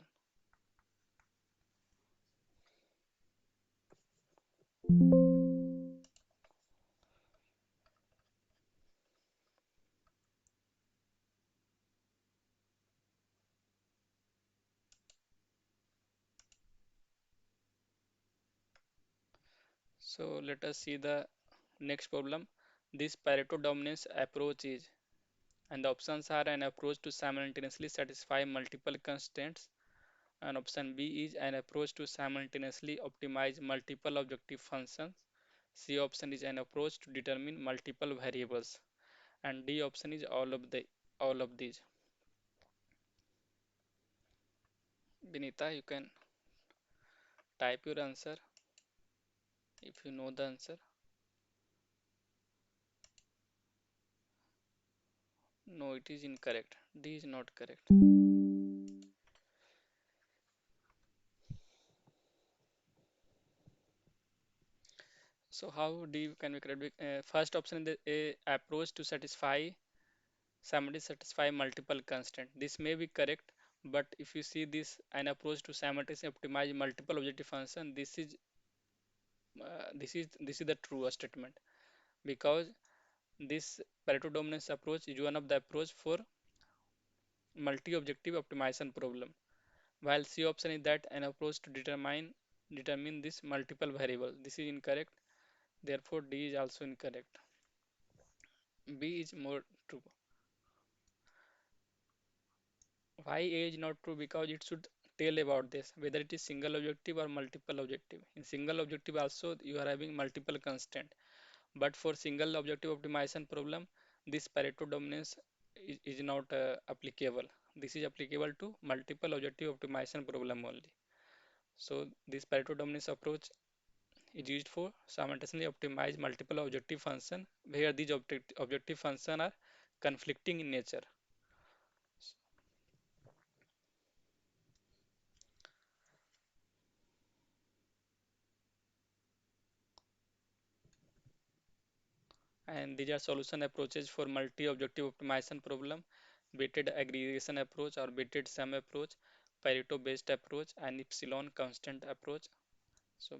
So let us see the next problem. This Pareto dominance approach is, and the options are an approach to simultaneously satisfy multiple constraints, and option B is an approach to simultaneously optimize multiple objective functions. C option is an approach to determine multiple variables, and D option is all of these. Benita, you can type your answer if you know the answer. No, it is incorrect. D is not correct. So how D can be correct? First option is the approach to satisfy multiple constraints. This may be correct, but if you see this an approach to simultaneously optimize multiple objective function, this is the true statement, because this Pareto dominance approach is one of the approach for multi-objective optimization problem, while C option is that an approach to determine this multiple variable. This is incorrect. Therefore, D is also incorrect. B is more true. Why A is not true? Because it should tell about this, whether it is single objective or multiple objective. In single objective also you are having multiple constraint, but for single objective optimization problem, this Pareto dominance is not applicable. This is applicable to multiple objective optimization problem only. So this Pareto dominance approach is used for simultaneously optimize multiple objective function where these objective function are conflicting in nature. And these are solution approaches for multi-objective optimization problem: weighted aggregation approach or weighted sum approach, Pareto based approach, and epsilon constant approach. So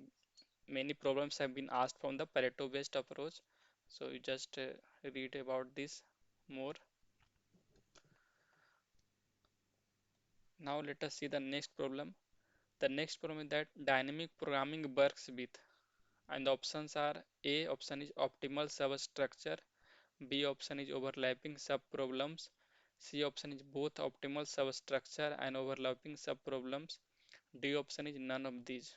many problems have been asked from the Pareto based approach. So you just read about this more. Now let us see the next problem. The next problem is that dynamic programming works with, and the options are: A option is optimal substructure, B option is overlapping subproblems, C option is both optimal substructure and overlapping subproblems, D option is none of these.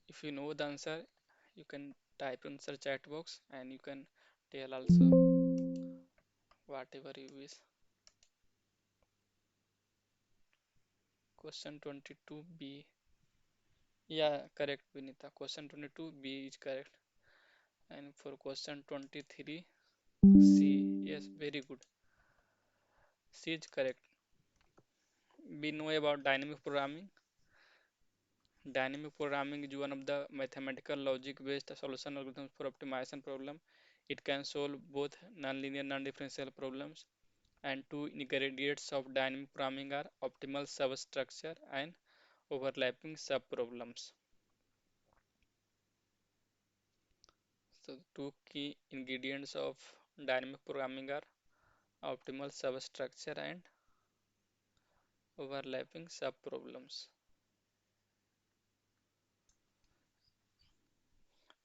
If you know the answer, you can type answer chat box, and you can tell also whatever you wish. Question 22B. Yeah, correct, Vinita. Question 22B is correct. And for question 23, C. Yes, very good. C is correct. We know about dynamic programming. Dynamic programming is one of the mathematical logic-based solution algorithms for optimization problem. It can solve both nonlinear non-differential problems, and two ingredients of dynamic programming are optimal substructure and overlapping subproblems. So two key ingredients of dynamic programming are optimal substructure and overlapping subproblems.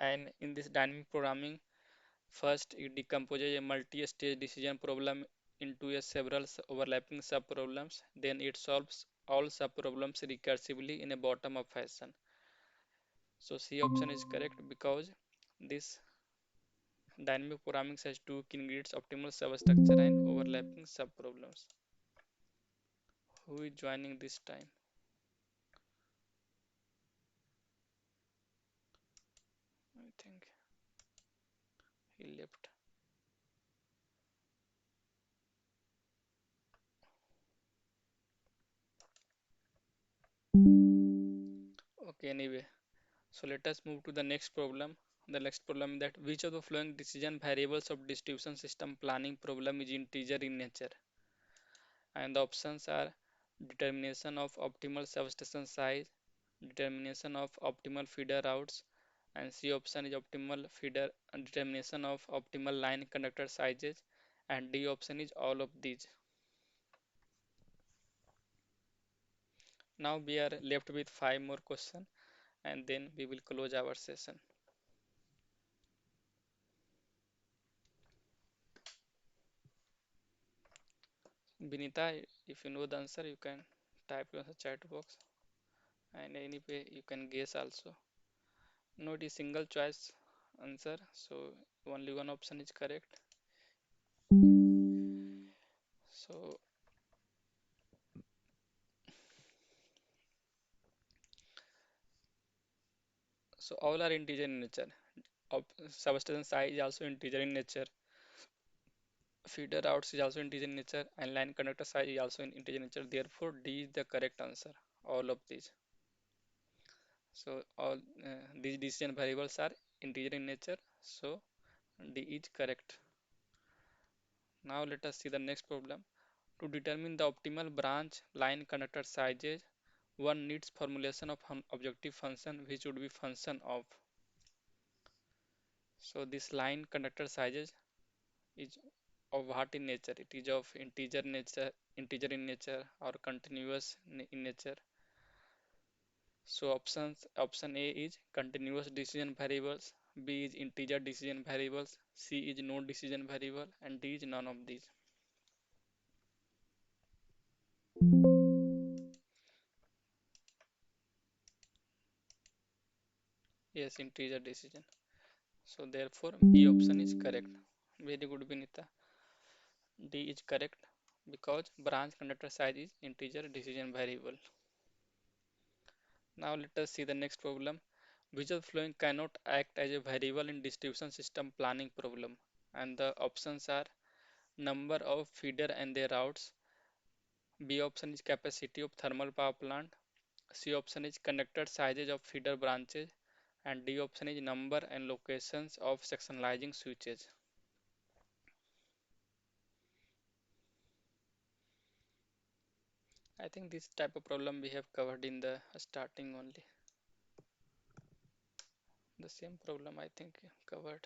And in this dynamic programming, first, it decomposes a multi-stage decision problem into a several overlapping subproblems. Then it solves all subproblems recursively in a bottom-up fashion. So C option is correct because this dynamic programming has two key ingredients: optimal substructure and overlapping subproblems. Who is joining this time? I think he left. Okay, anyway. So let us move to the next problem. The next problem is that which of the following decision variables of distribution system planning problem is integer in nature? And the options are determination of optimal substation size, determination of optimal feeder routes, and C option is optimal feeder determination of optimal line conductor sizes, and D option is all of these. Now we are left with five more questions and then we will close our session. Binita, if you know the answer, you can type in the chat box, and anyway, you can guess also. No, it is single choice answer, so only one option is correct. So, so all are integer in nature. Substation size is also integer in nature. Feeder routes is also integer in nature, and line conductor size is also in integer in nature. Therefore, D is the correct answer. All of these. So all these decision variables are integer in nature. So D is correct. Now let us see the next problem. To determine the optimal branch line conductor sizes, one needs formulation of an objective function which would be function of. So this line conductor sizes is of what in nature? It is of integer in nature, or continuous in nature. So option A is continuous decision variables, B is integer decision variables, C is no decision variable, and D is none of these. Yes, integer decision. So therefore B option is correct. Very good, Vinita. D is correct because branch conductor size is integer decision variable. Now let us see the next problem. Which of the following cannot act as a variable in distribution system planning problem? And the options are number of feeder and their routes. B option is capacity of thermal power plant. C option is conductor sizes of feeder branches. And D option is number and locations of sectionalizing switches. I think this type of problem we have covered in the starting only. The same problem I think covered.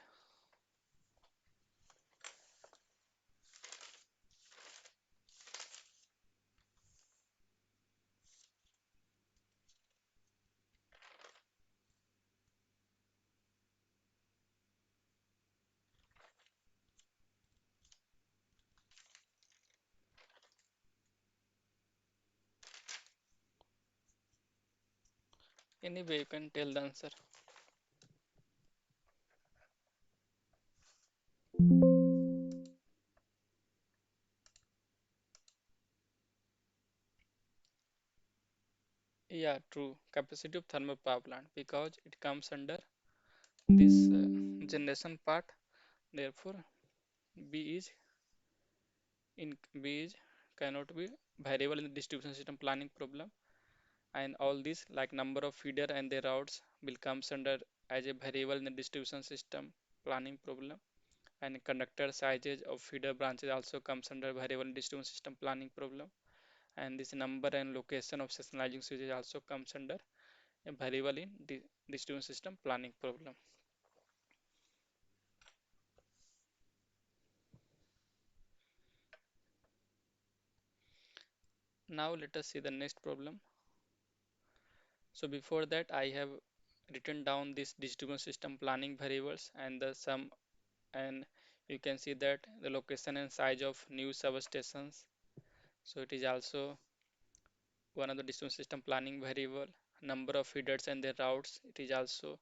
Anyway, you can tell the answer. Yeah, true. Capacity of thermal power plant because it comes under this generation part. Therefore, B is B is cannot be variable in the distribution system planning problem, and all this like number of feeder and their routes will comes under as a variable in the distribution system planning problem, and conductor sizes of feeder branches also comes under variable in distribution system planning problem, and this number and location of sectionalizing switches also comes under a variable in distribution system planning problem. Now let us see the next problem. So before that I have written down this distribution system planning variables and the sum, and you can see that the location and size of new substations. So it is also one of the distribution system planning variable, number of feeders and their routes, it is also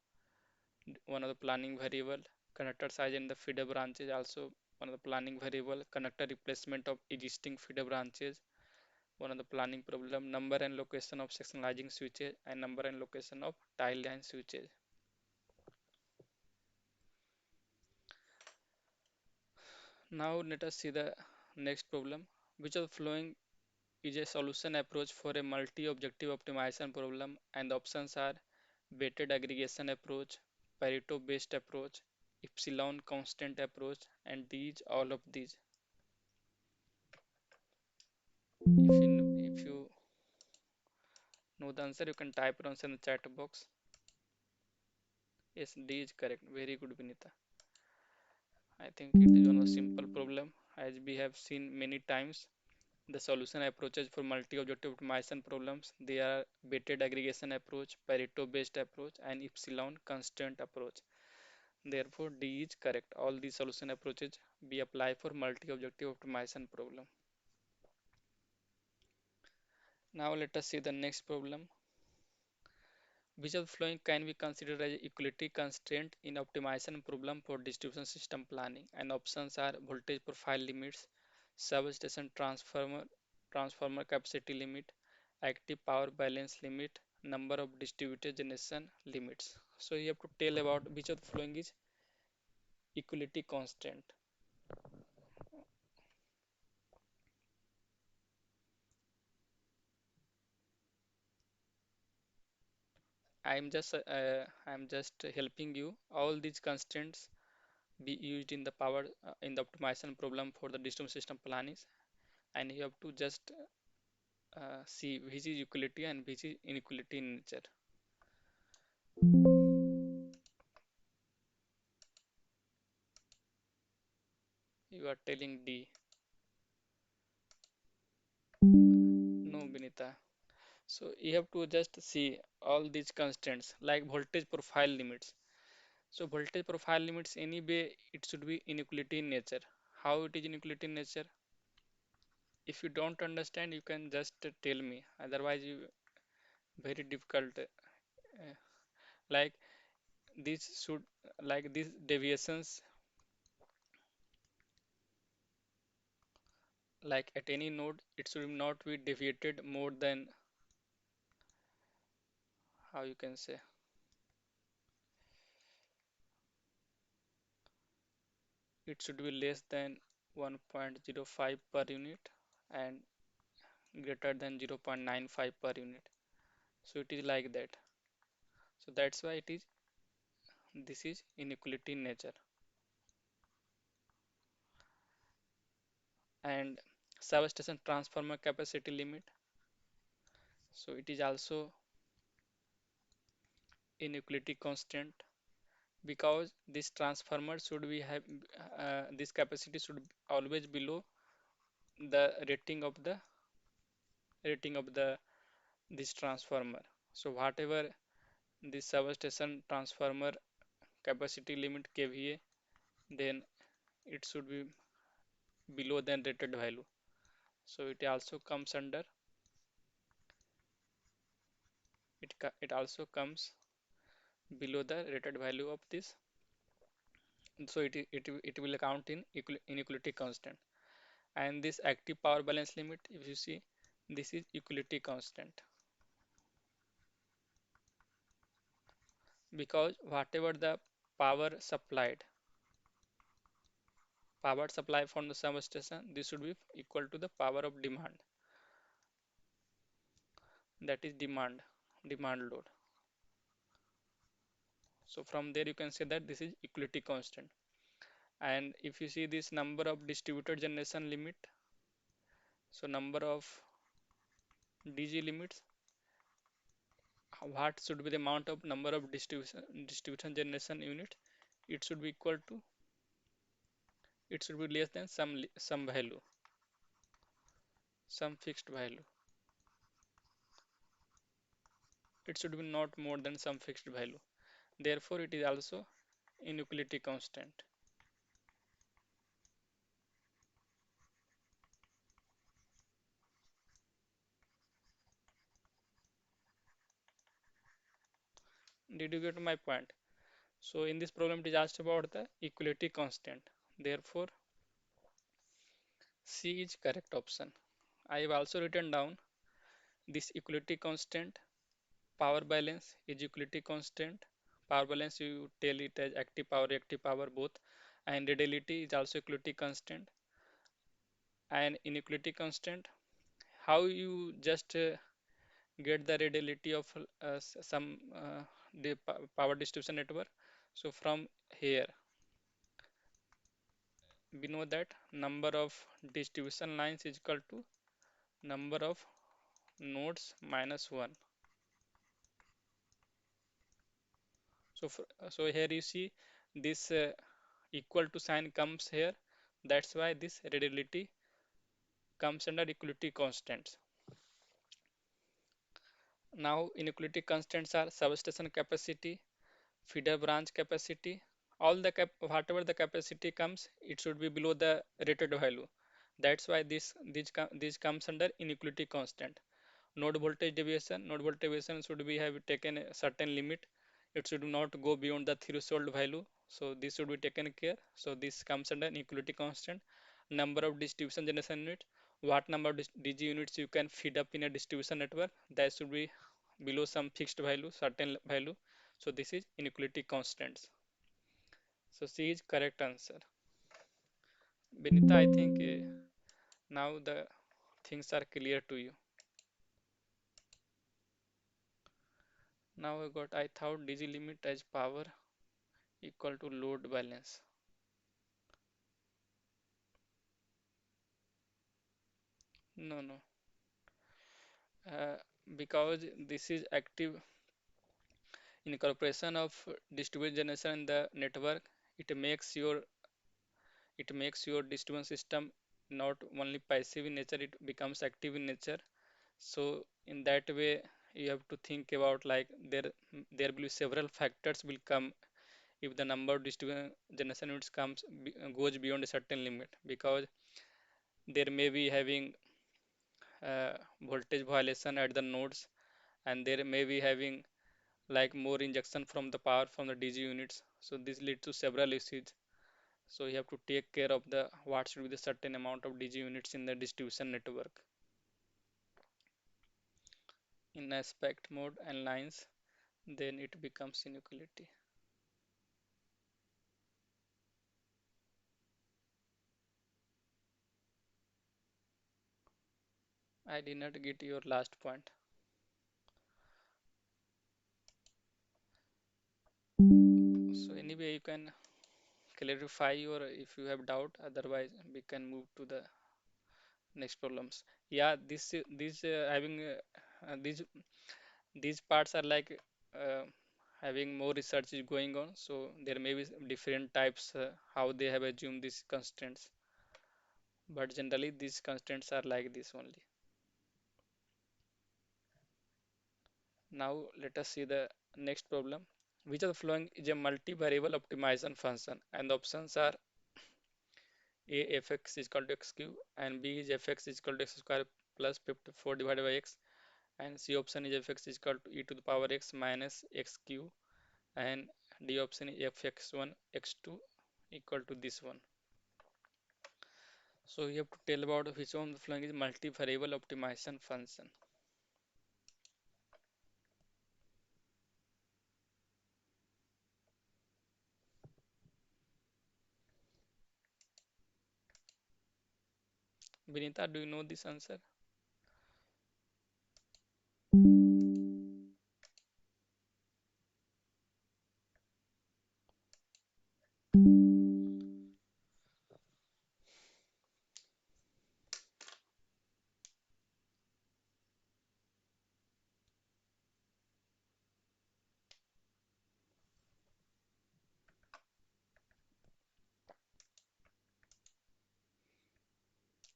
one of the planning variable. Connector size in the feeder branch is also one of the planning variable. Connector replacement of existing feeder branches, one of the planning problem. Number and location of sectionalizing switches and number and location of tile line switches. Now let us see the next problem. Which of the following is a solution approach for a multi-objective optimization problem? And the options are weighted aggregation approach, Pareto based approach, epsilon constant approach, and these all of these. If you know the answer, you can type it answer in the chat box. Yes, D is correct. Very good, Vinita. I think it is one of the simple problem as we have seen many times. The solution approaches for multi-objective optimization problems, they are weighted aggregation approach, Pareto-based approach, and epsilon constant approach. Therefore, D is correct. All these solution approaches we apply for multi-objective optimization problem. Now let us see the next problem. Which of the following can be considered as equality constraint in optimization problem for distribution system planning? And options are voltage profile limits, substation transformer capacity limit, active power balance limit, number of distributed generation limits. So you have to tell about which of the following is equality constraint. I'm just helping you. All these constraints be used in the power in the optimization problem for the distribution system planning, and you have to just see which is equality and which is inequality in nature. You are telling D. No, Binita. So you have to just see all these constants like voltage profile limits. So voltage profile limits anyway it should be inequality in nature. How it is inequality in nature? If you don't understand, you can just tell me. Otherwise, you very difficult. Like this should like these deviations like at any node it should not be deviated more than how you can say it should be less than 1.05 per unit and greater than 0.95 per unit. So it is like that. So that's why it is this is inequality in nature. And substation transformer capacity limit. So it is also inequality constant because this transformer should be have this capacity should always below the rating of the this transformer. So whatever this substation transformer capacity limit kVA, then it should be below than rated value. So it also comes under it also comes below the rated value of this. So it will count in inequality constant. And this active power balance limit, if you see, this is equality constant because whatever the power supplied power supply from the substation, this should be equal to the power of demand, that is demand load. So from there you can say that this is equality constant. And if you see this number of distributed generation limit, so number of DG limits, what should be the amount of number of distribution generation unit? It should be equal to it should be less than some value, some fixed value. It should be not more than some fixed value. Therefore, it is also inequality constant. Did you get my point? So in this problem, it is asked about the equality constant. Therefore, C is correct option. I have also written down this equality constant. Power balance is equality constant. Power balance you tell it as active power, reactive power both. And radiality is also equality constant. And inequality constant, how you just get the radiality of some power distribution network. So from here, we know that number of distribution lines is equal to number of nodes minus 1. So here you see this equal to sign comes here. That's why this radiality comes under equality constants. Now inequality constants are substation capacity, feeder branch capacity. All the whatever the capacity comes, it should be below the rated value. That's why this comes under inequality constant. Node voltage deviation should be have taken a certain limit. It should not go beyond the threshold value. So this should be taken care. So this comes under equality constant. Number of distribution generation units. What number of DG units you can feed up in a distribution network, that should be below some fixed value, certain value. So this is inequality constants. So C is correct answer. Benita, I think now the things are clear to you. Now I thought DG limit as power equal to load balance. No, no. Uh, because this is active incorporation of distributed generation in the network, it makes your distribution system not only passive in nature, it becomes active in nature. So in that way, you have to think about like there will be several factors will come if the number of distribution generation units goes beyond a certain limit, because there may be having voltage violation at the nodes, and there may be having like more injection from the power from the DG units. So this leads to several issues. So you have to take care of the what should be the certain amount of DG units in the distribution network. In aspect mode and lines, then it becomes inequality. I did not get your last point. So anyway, you can clarify your if you have doubt. Otherwise, we can move to the next problems. Yeah, these having these parts are like uh, having more research is going on. So there may be different types how they have assumed these constraints. But generally, these constraints are like this only. Now let us see the next problem. Which of the following is a multivariable optimization function? And the options are A fx is equal to x cube, and B is fx is equal to x square plus 54 divided by x, and C option is fx is equal to e to the power x minus x cube, and D option is fx1 x2 equal to this one. So you have to tell about which one of the following is multivariable optimization function. Vinita, do you know this answer?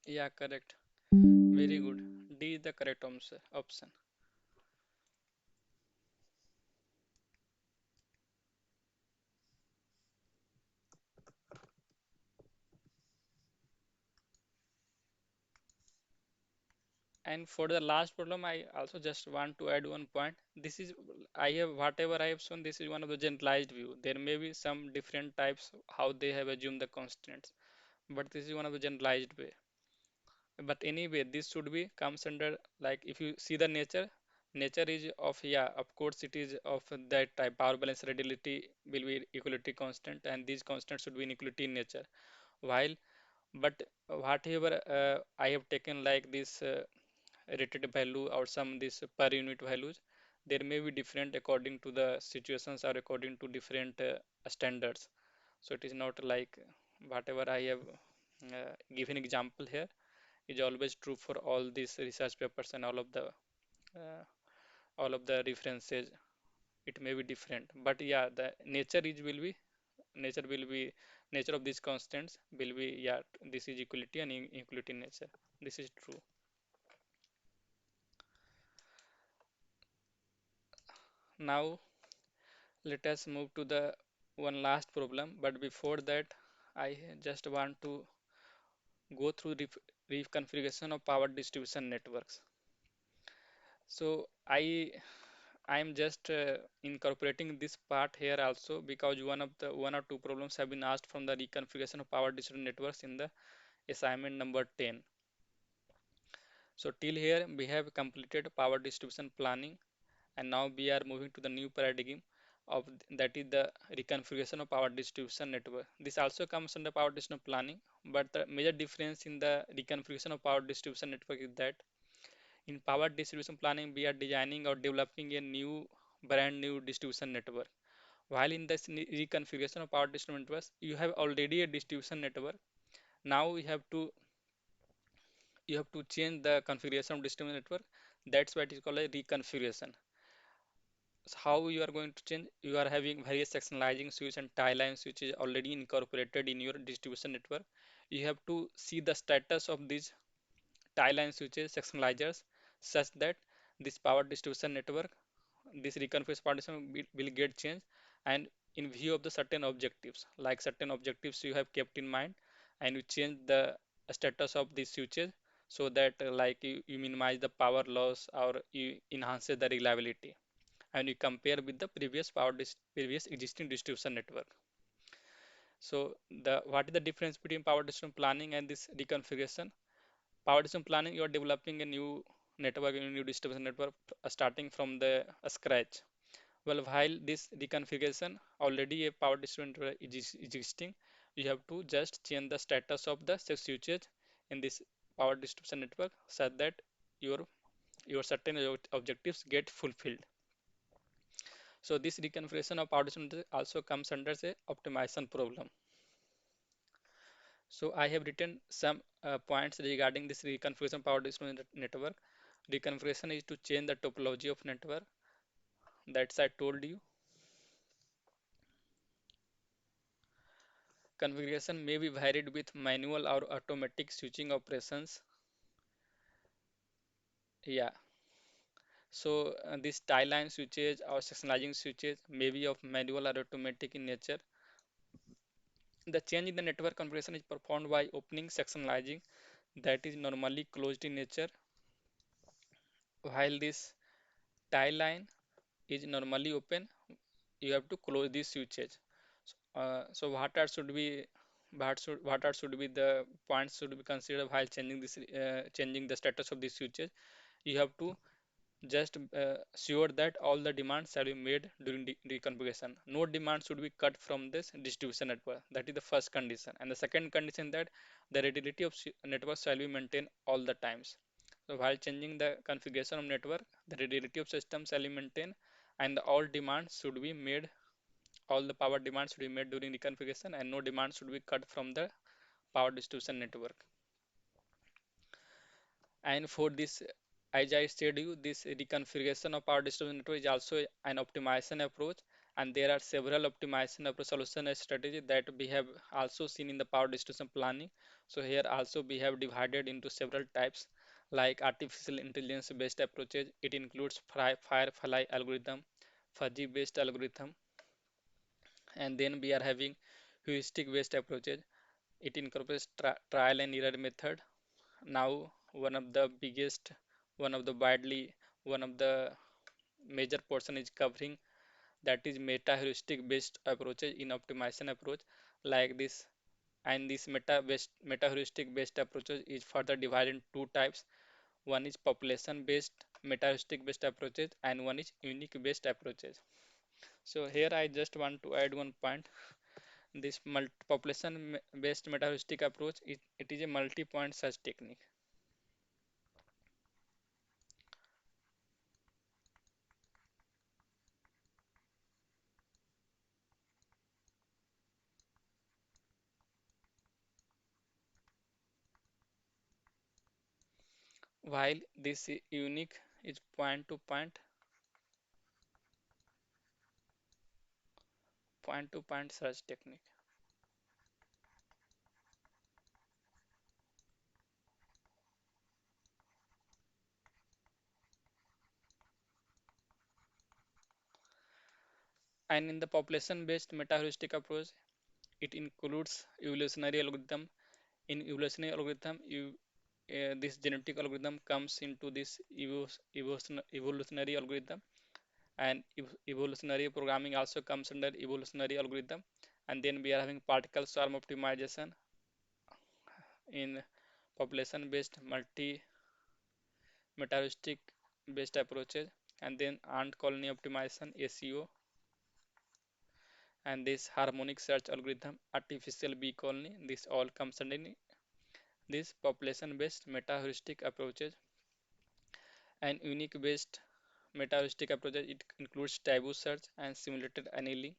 Yeah, correct. Very good. D is the correct option. And for the last problem, I also just want to add one point. This is, I have, whatever I have shown, this is one of the generalized view. There may be some different types how they have assumed the constants, but this is one of the generalized way. But anyway, this should be comes under, like if you see the nature, nature is of, yeah, of course it is of that type. Power balance readability will be equality constant, and these constants should be in equality in nature. While, but whatever I have taken like this rated value or some this per unit values, there may be different according to the situations or according to different standards. So it is not like whatever I have given example here is always true for all these research papers and uh, all of the references. It may be different, but yeah, the nature is will be, nature will be, nature of these constants will be, yeah, this is equality and equality nature. This is true. Now let us move to the one last problem, but before that, I just want to go through reconfiguration of power distribution networks. So I am just incorporating this part here also because one or two problems have been asked from the reconfiguration of power distribution networks in the assignment number 10. So till here we have completed power distribution planning, and now we are moving to the new paradigm of that is the reconfiguration of power distribution network. This also comes under power distribution planning, but the major difference in the reconfiguration of power distribution network is that in power distribution planning we are designing or developing a new brand new distribution network, while in this reconfiguration of power distribution networks you have already a distribution network. Now you have to change the configuration of distribution network. That's what is called a reconfiguration. So how you are going to change? You are having various sectionalizing switch and tie line switch is already incorporated in your distribution network. You have to see the status of these tie line switches, sectionalizers, such that this power distribution network, this reconfigured partition will get changed, and in view of the certain objectives, like certain objectives you have kept in mind, and you change the status of these switches so that like you minimize the power loss or you enhance the reliability, and you compare with the previous existing distribution network. So the what is the difference between power distribution planning and this reconfiguration? Power distribution planning, you are developing a new network, a new distribution network starting from the scratch. Well, while this reconfiguration already a power distribution network is existing, you have to just change the status of the switches in this power distribution network such that your certain objectives get fulfilled. So this reconfiguration of power distribution also comes under a optimization problem. So I have written some points regarding this reconfiguration power distribution network. Reconfiguration is to change the topology of network. That's I told you. Configuration may be varied with manual or automatic switching operations. Yeah. So these tie line switches or sectionalizing switches may be of manual or automatic in nature. The change in the network configuration is performed by opening sectionalizing that is normally closed in nature, while this tie line is normally open. You have to close these switches. So what are should be the points should be considered while changing this changing the status of these switches? You have to just sure that all the demands shall be made during reconfiguration. No demand should be cut from this distribution network. That is the first condition. And the second condition that the readability of network shall be maintained all the times. So while changing the configuration of network, the readability of system shall be maintained, and all demands should be made, all the power demands should be made during reconfiguration, and no demand should be cut from the power distribution network. And for this, as I said you, this reconfiguration of power distribution network is also an optimization approach, and there are several optimization approach solution strategy that we have also seen in the power distribution planning. So here also we have divided into several types, like artificial intelligence based approaches. It includes firefly algorithm, fuzzy based algorithm, and then we are having heuristic based approaches. It incorporates trial and error method. Now one of the biggest one of the widely one of the major portion is covering, that is meta heuristic based approaches in optimization approach like this. And this meta heuristic based approaches is further divided in two types. One is population based meta heuristic based approaches, and one is unique based approaches. So here I just want to add one point. This population based meta heuristic approach, it is a multi point search technique. While this unique is point to point search technique. And in the population based meta heuristic approach, it includes evolutionary algorithm. In evolutionary algorithm, this genetic algorithm comes into this evolutionary algorithm, and evolutionary programming also comes under evolutionary algorithm. And then we are having particle swarm optimization in population based multi meta-heuristic based approaches, and then ant colony optimization ACO, and this harmonic search algorithm artificial bee colony. This all comes under this population based meta-heuristic approaches. And unique based meta-heuristic approaches, it includes taboo search and simulated annealing.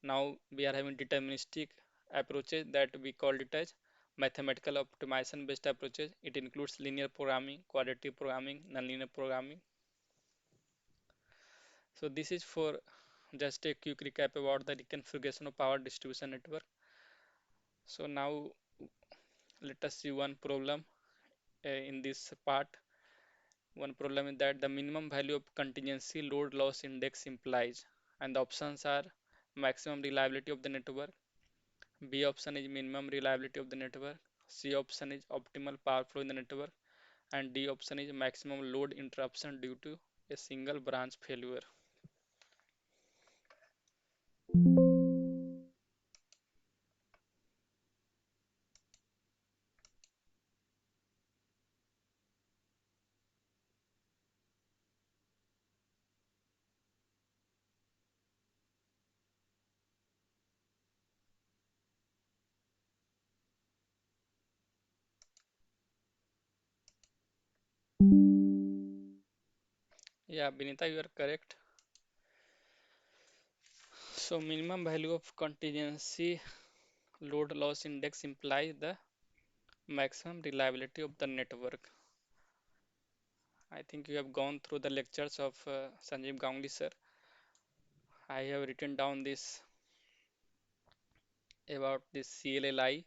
Now we are having deterministic approaches that we call it as mathematical optimization based approaches. It includes linear programming, quadratic programming, nonlinear programming. So this is for just a quick recap about the reconfiguration of power distribution network. So now let us see one problem in this part. One problem is that the minimum value of contingency load loss index implies, and the options are maximum reliability of the network, B option is minimum reliability of the network, C option is optimal power flow in the network, and D option is maximum load interruption due to a single branch failure. Yeah, Binita, you are correct. So minimum value of contingency load loss index implies the maximum reliability of the network. I think you have gone through the lectures of Sanjeev Gangli sir. I have written down this about this CLLI,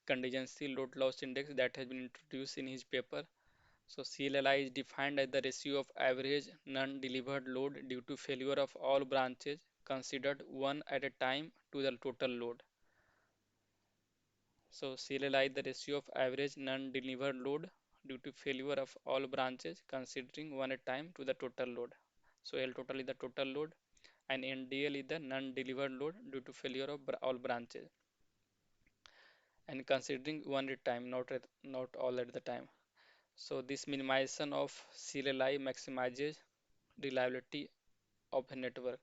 contingency load loss index, that has been introduced in his paper. So CLLI is defined as the ratio of average non-delivered load due to failure of all branches considered one at a time to the total load. So CLLI is the ratio of average non-delivered load due to failure of all branches considering one at a time to the total load. So L total is the total load, and NDL is the non-delivered load due to failure of all branches, and considering one at a time, not all at the time. So this minimization of CLLI maximizes reliability of a network.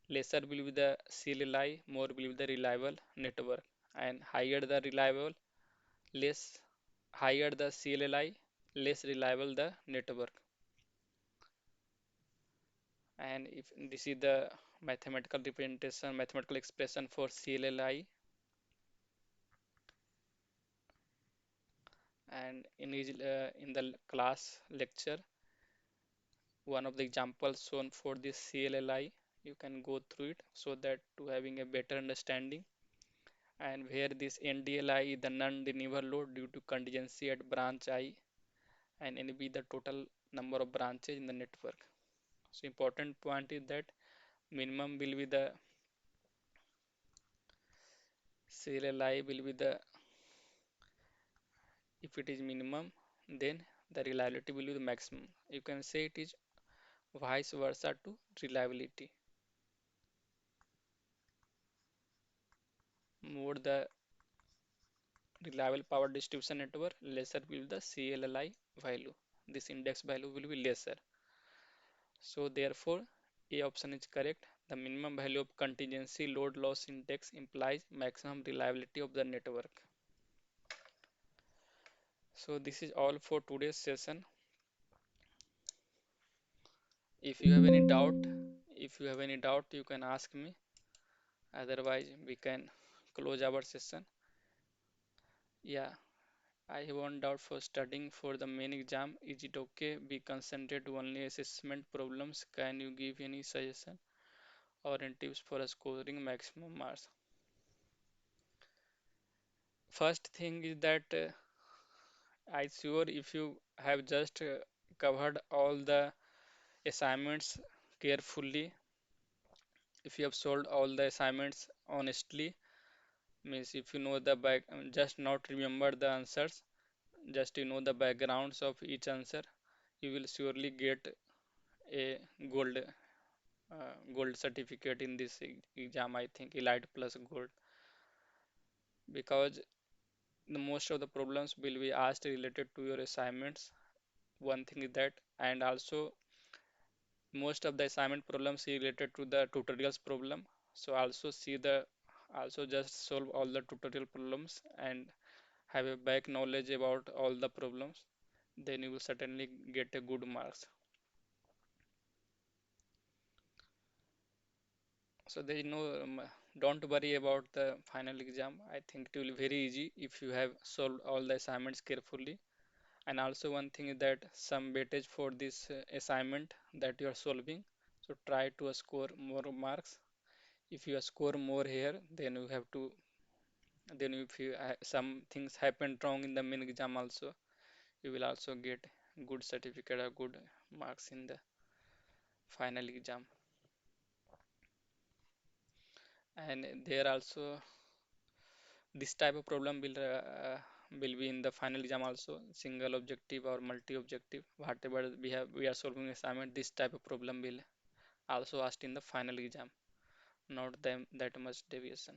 Lesser will be the CLLI, more will be the reliable network, and higher the reliable, less higher the CLLI, less reliable the network. And if this is the mathematical representation, mathematical expression for CLLI, and in the class lecture, one of the examples shown for this CLLI, you can go through it so that to having a better understanding. And where this NDLI is the non-deliver load due to contingency at branch I, and NB the total number of branches in the network. So important point is that minimum will be the CLLI will be the, if it is minimum, then the reliability will be the maximum. You can say it is vice versa to reliability. More the reliable power distribution network, lesser will the CLLI value. This index value will be lesser. So therefore, A option is correct. The minimum value of contingency load loss index implies maximum reliability of the network. So this is all for today's session. If you have any doubt, you can ask me. Otherwise, we can close our session. Yeah, I have one doubt for studying for the main exam. Is it okay? Be concentrated to only assessment problems. Can you give any suggestion or any tips for scoring maximum marks? First thing is that I sure if you have just covered all the assignments carefully, if you have solved all the assignments honestly, means if you know the back, just not remember the answers, just you know the backgrounds of each answer, you will surely get a gold certificate in this exam. I think elite plus gold, because the most of the problems will be asked related to your assignments. One thing is that, and also most of the assignment problems related to the tutorials problem. So also just solve all the tutorial problems and have a back knowledge about all the problems, then you will certainly get a good marks. So there is no don't worry about the final exam. I think it will be very easy if you have solved all the assignments carefully. And also one thing is that some weightage for this assignment that you are solving, so try to score more marks. If you score more here, then you have to, then if you some things happened wrong in the main exam also, you will also get good certificate or good marks in the final exam. And there also this type of problem will be in the final exam also, single objective or multi objective, whatever we are solving assignment, this type of problem will also asked in the final exam, not them that much deviation.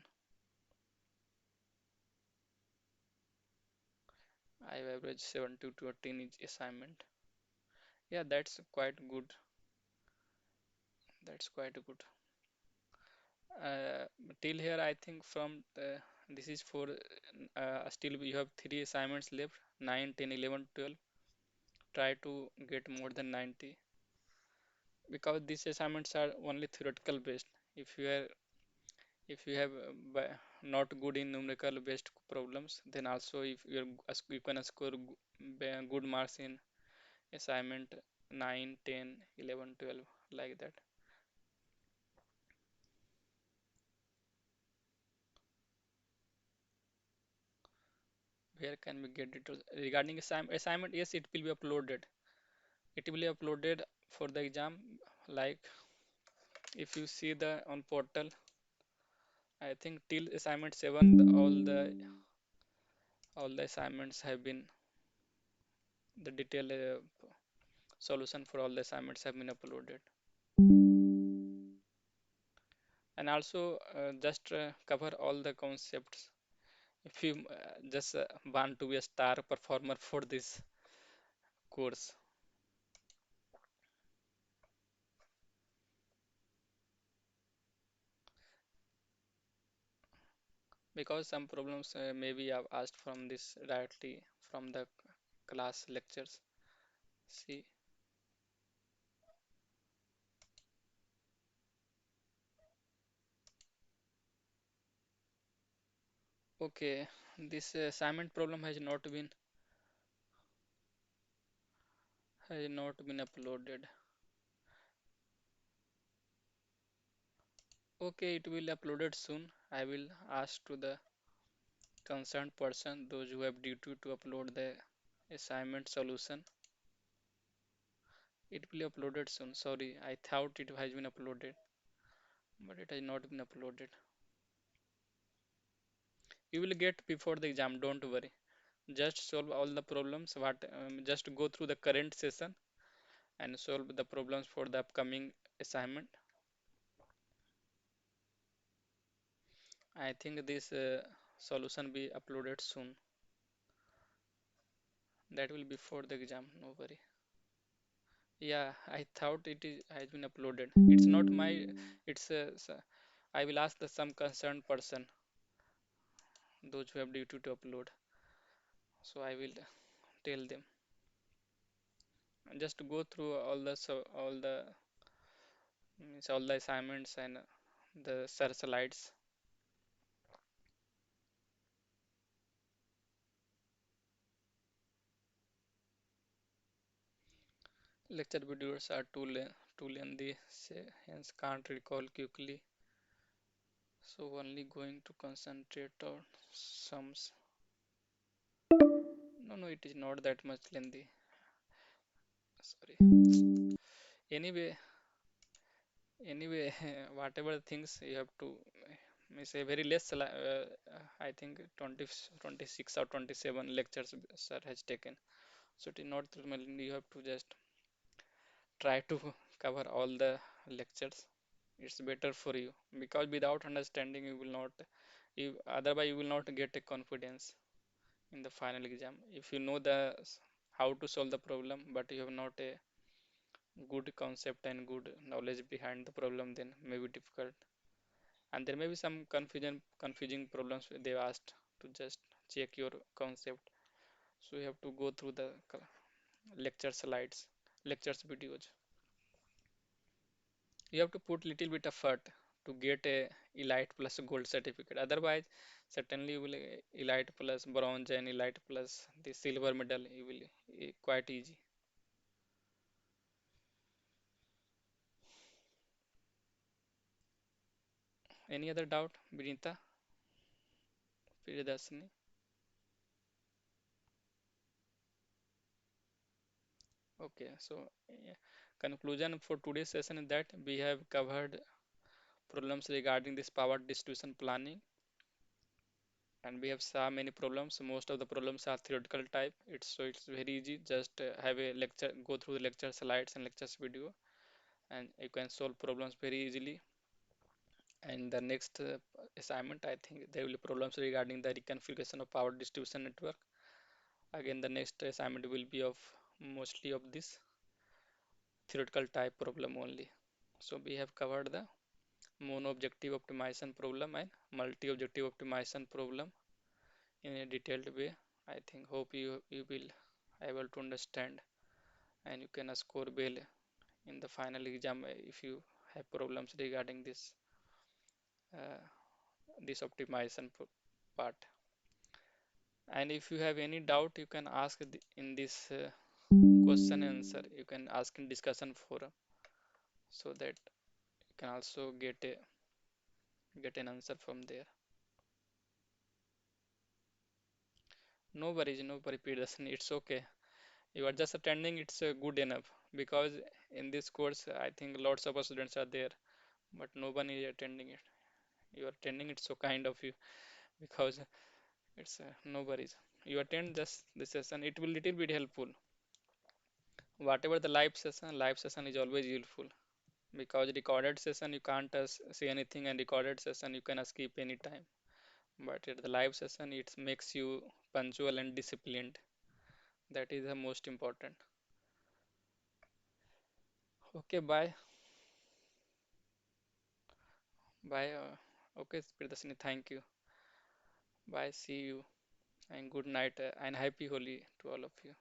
I have averaged 7 to 13 each assignment. Yeah, that's quite good. That's quite good. uh, till here I think from this is for still we have three assignments left, 9, 10, 11, 12. Try to get more than 90, because these assignments are only theoretical based. If you are, if you have not good in numerical based problems, then also if you can score good marks in assignment 9, 10, 11, 12, like that. Where can we get details regarding assignment? Yes, it will be uploaded. It will be uploaded for the exam. Like if you see the on portal, I think till assignment 7 all the assignments have been, the detailed solution for all the assignments have been uploaded. And also just cover all the concepts if you just want to be a star performer for this course, because some problems maybe I've asked from this directly from the class lectures. See, okay, this assignment problem has not been uploaded. Okay, it will uploaded soon. I will ask to the concerned person, those who have duty to upload the assignment solution. It will be uploaded soon. Sorry, I thought it has been uploaded, but it has not been uploaded. You will get before the exam, don't worry. Just solve all the problems. Just go through the current session and solve the problems for the upcoming assignment. I think this solution be uploaded soon. That will be for the exam. No worry. Yeah, I thought it is has been uploaded. It's not my. It's I will ask the some concerned person, those who have duty to upload. So I will tell them. And just go through all the assignments and the slides. Lecture videos are too lengthy, hence can't recall quickly. So only going to concentrate on sums. No, no, it is not that much lengthy. Sorry. Anyway, anyway, whatever things you have to say very less. I think 20, 26 or 27 lectures sir has taken. So it is not that much lengthy. You have to just try to cover all the lectures. It's better for you because without understanding you will not. You, otherwise you will not get a confidence in the final exam. If you know how to solve the problem, but you have not a good concept and good knowledge behind the problem, then may be difficult. And there may be some confusing problems they asked to just check your concept. So you have to go through the lecture slides, lectures videos. You have to put little bit effort to get a elite plus gold certificate. Otherwise, certainly you will elite plus bronze and elite plus the silver medal. You will quite easy. Any other doubt, Vinita, Priyadarshini? Okay, so conclusion for today's session is that we have covered problems regarding this power distribution planning, and we have saw many problems. Most of the problems are theoretical type. It's very easy. Just have a lecture, go through the lecture slides and lectures video, and you can solve problems very easily. And the next assignment, I think there will be problems regarding the reconfiguration of power distribution network. Again, the next assignment will be of mostly of this theoretical type problem only. So we have covered the mono-objective optimization problem and multi-objective optimization problem in a detailed way. I think hope you will able to understand and you can score well in the final exam if you have problems regarding uh, this optimization part. And if you have any doubt, you can ask in this question and answer. You can ask in discussion forum so that you can also get an answer from there. No worries, no worries, Peterson. It's okay. You are just attending. It's good enough because in this course, I think lots of students are there, but no one is attending it. You are attending. It's so kind of you because it's no worries. You attend just the session. It will little bit helpful. Whatever the live session is always useful because recorded session you can't say anything, and recorded session you can skip anytime. But at the live session it makes you punctual and disciplined. That is the most important. Okay, bye. Bye. Okay, Priyadarshini, thank you. Bye. See you and good night and happy Holi to all of you.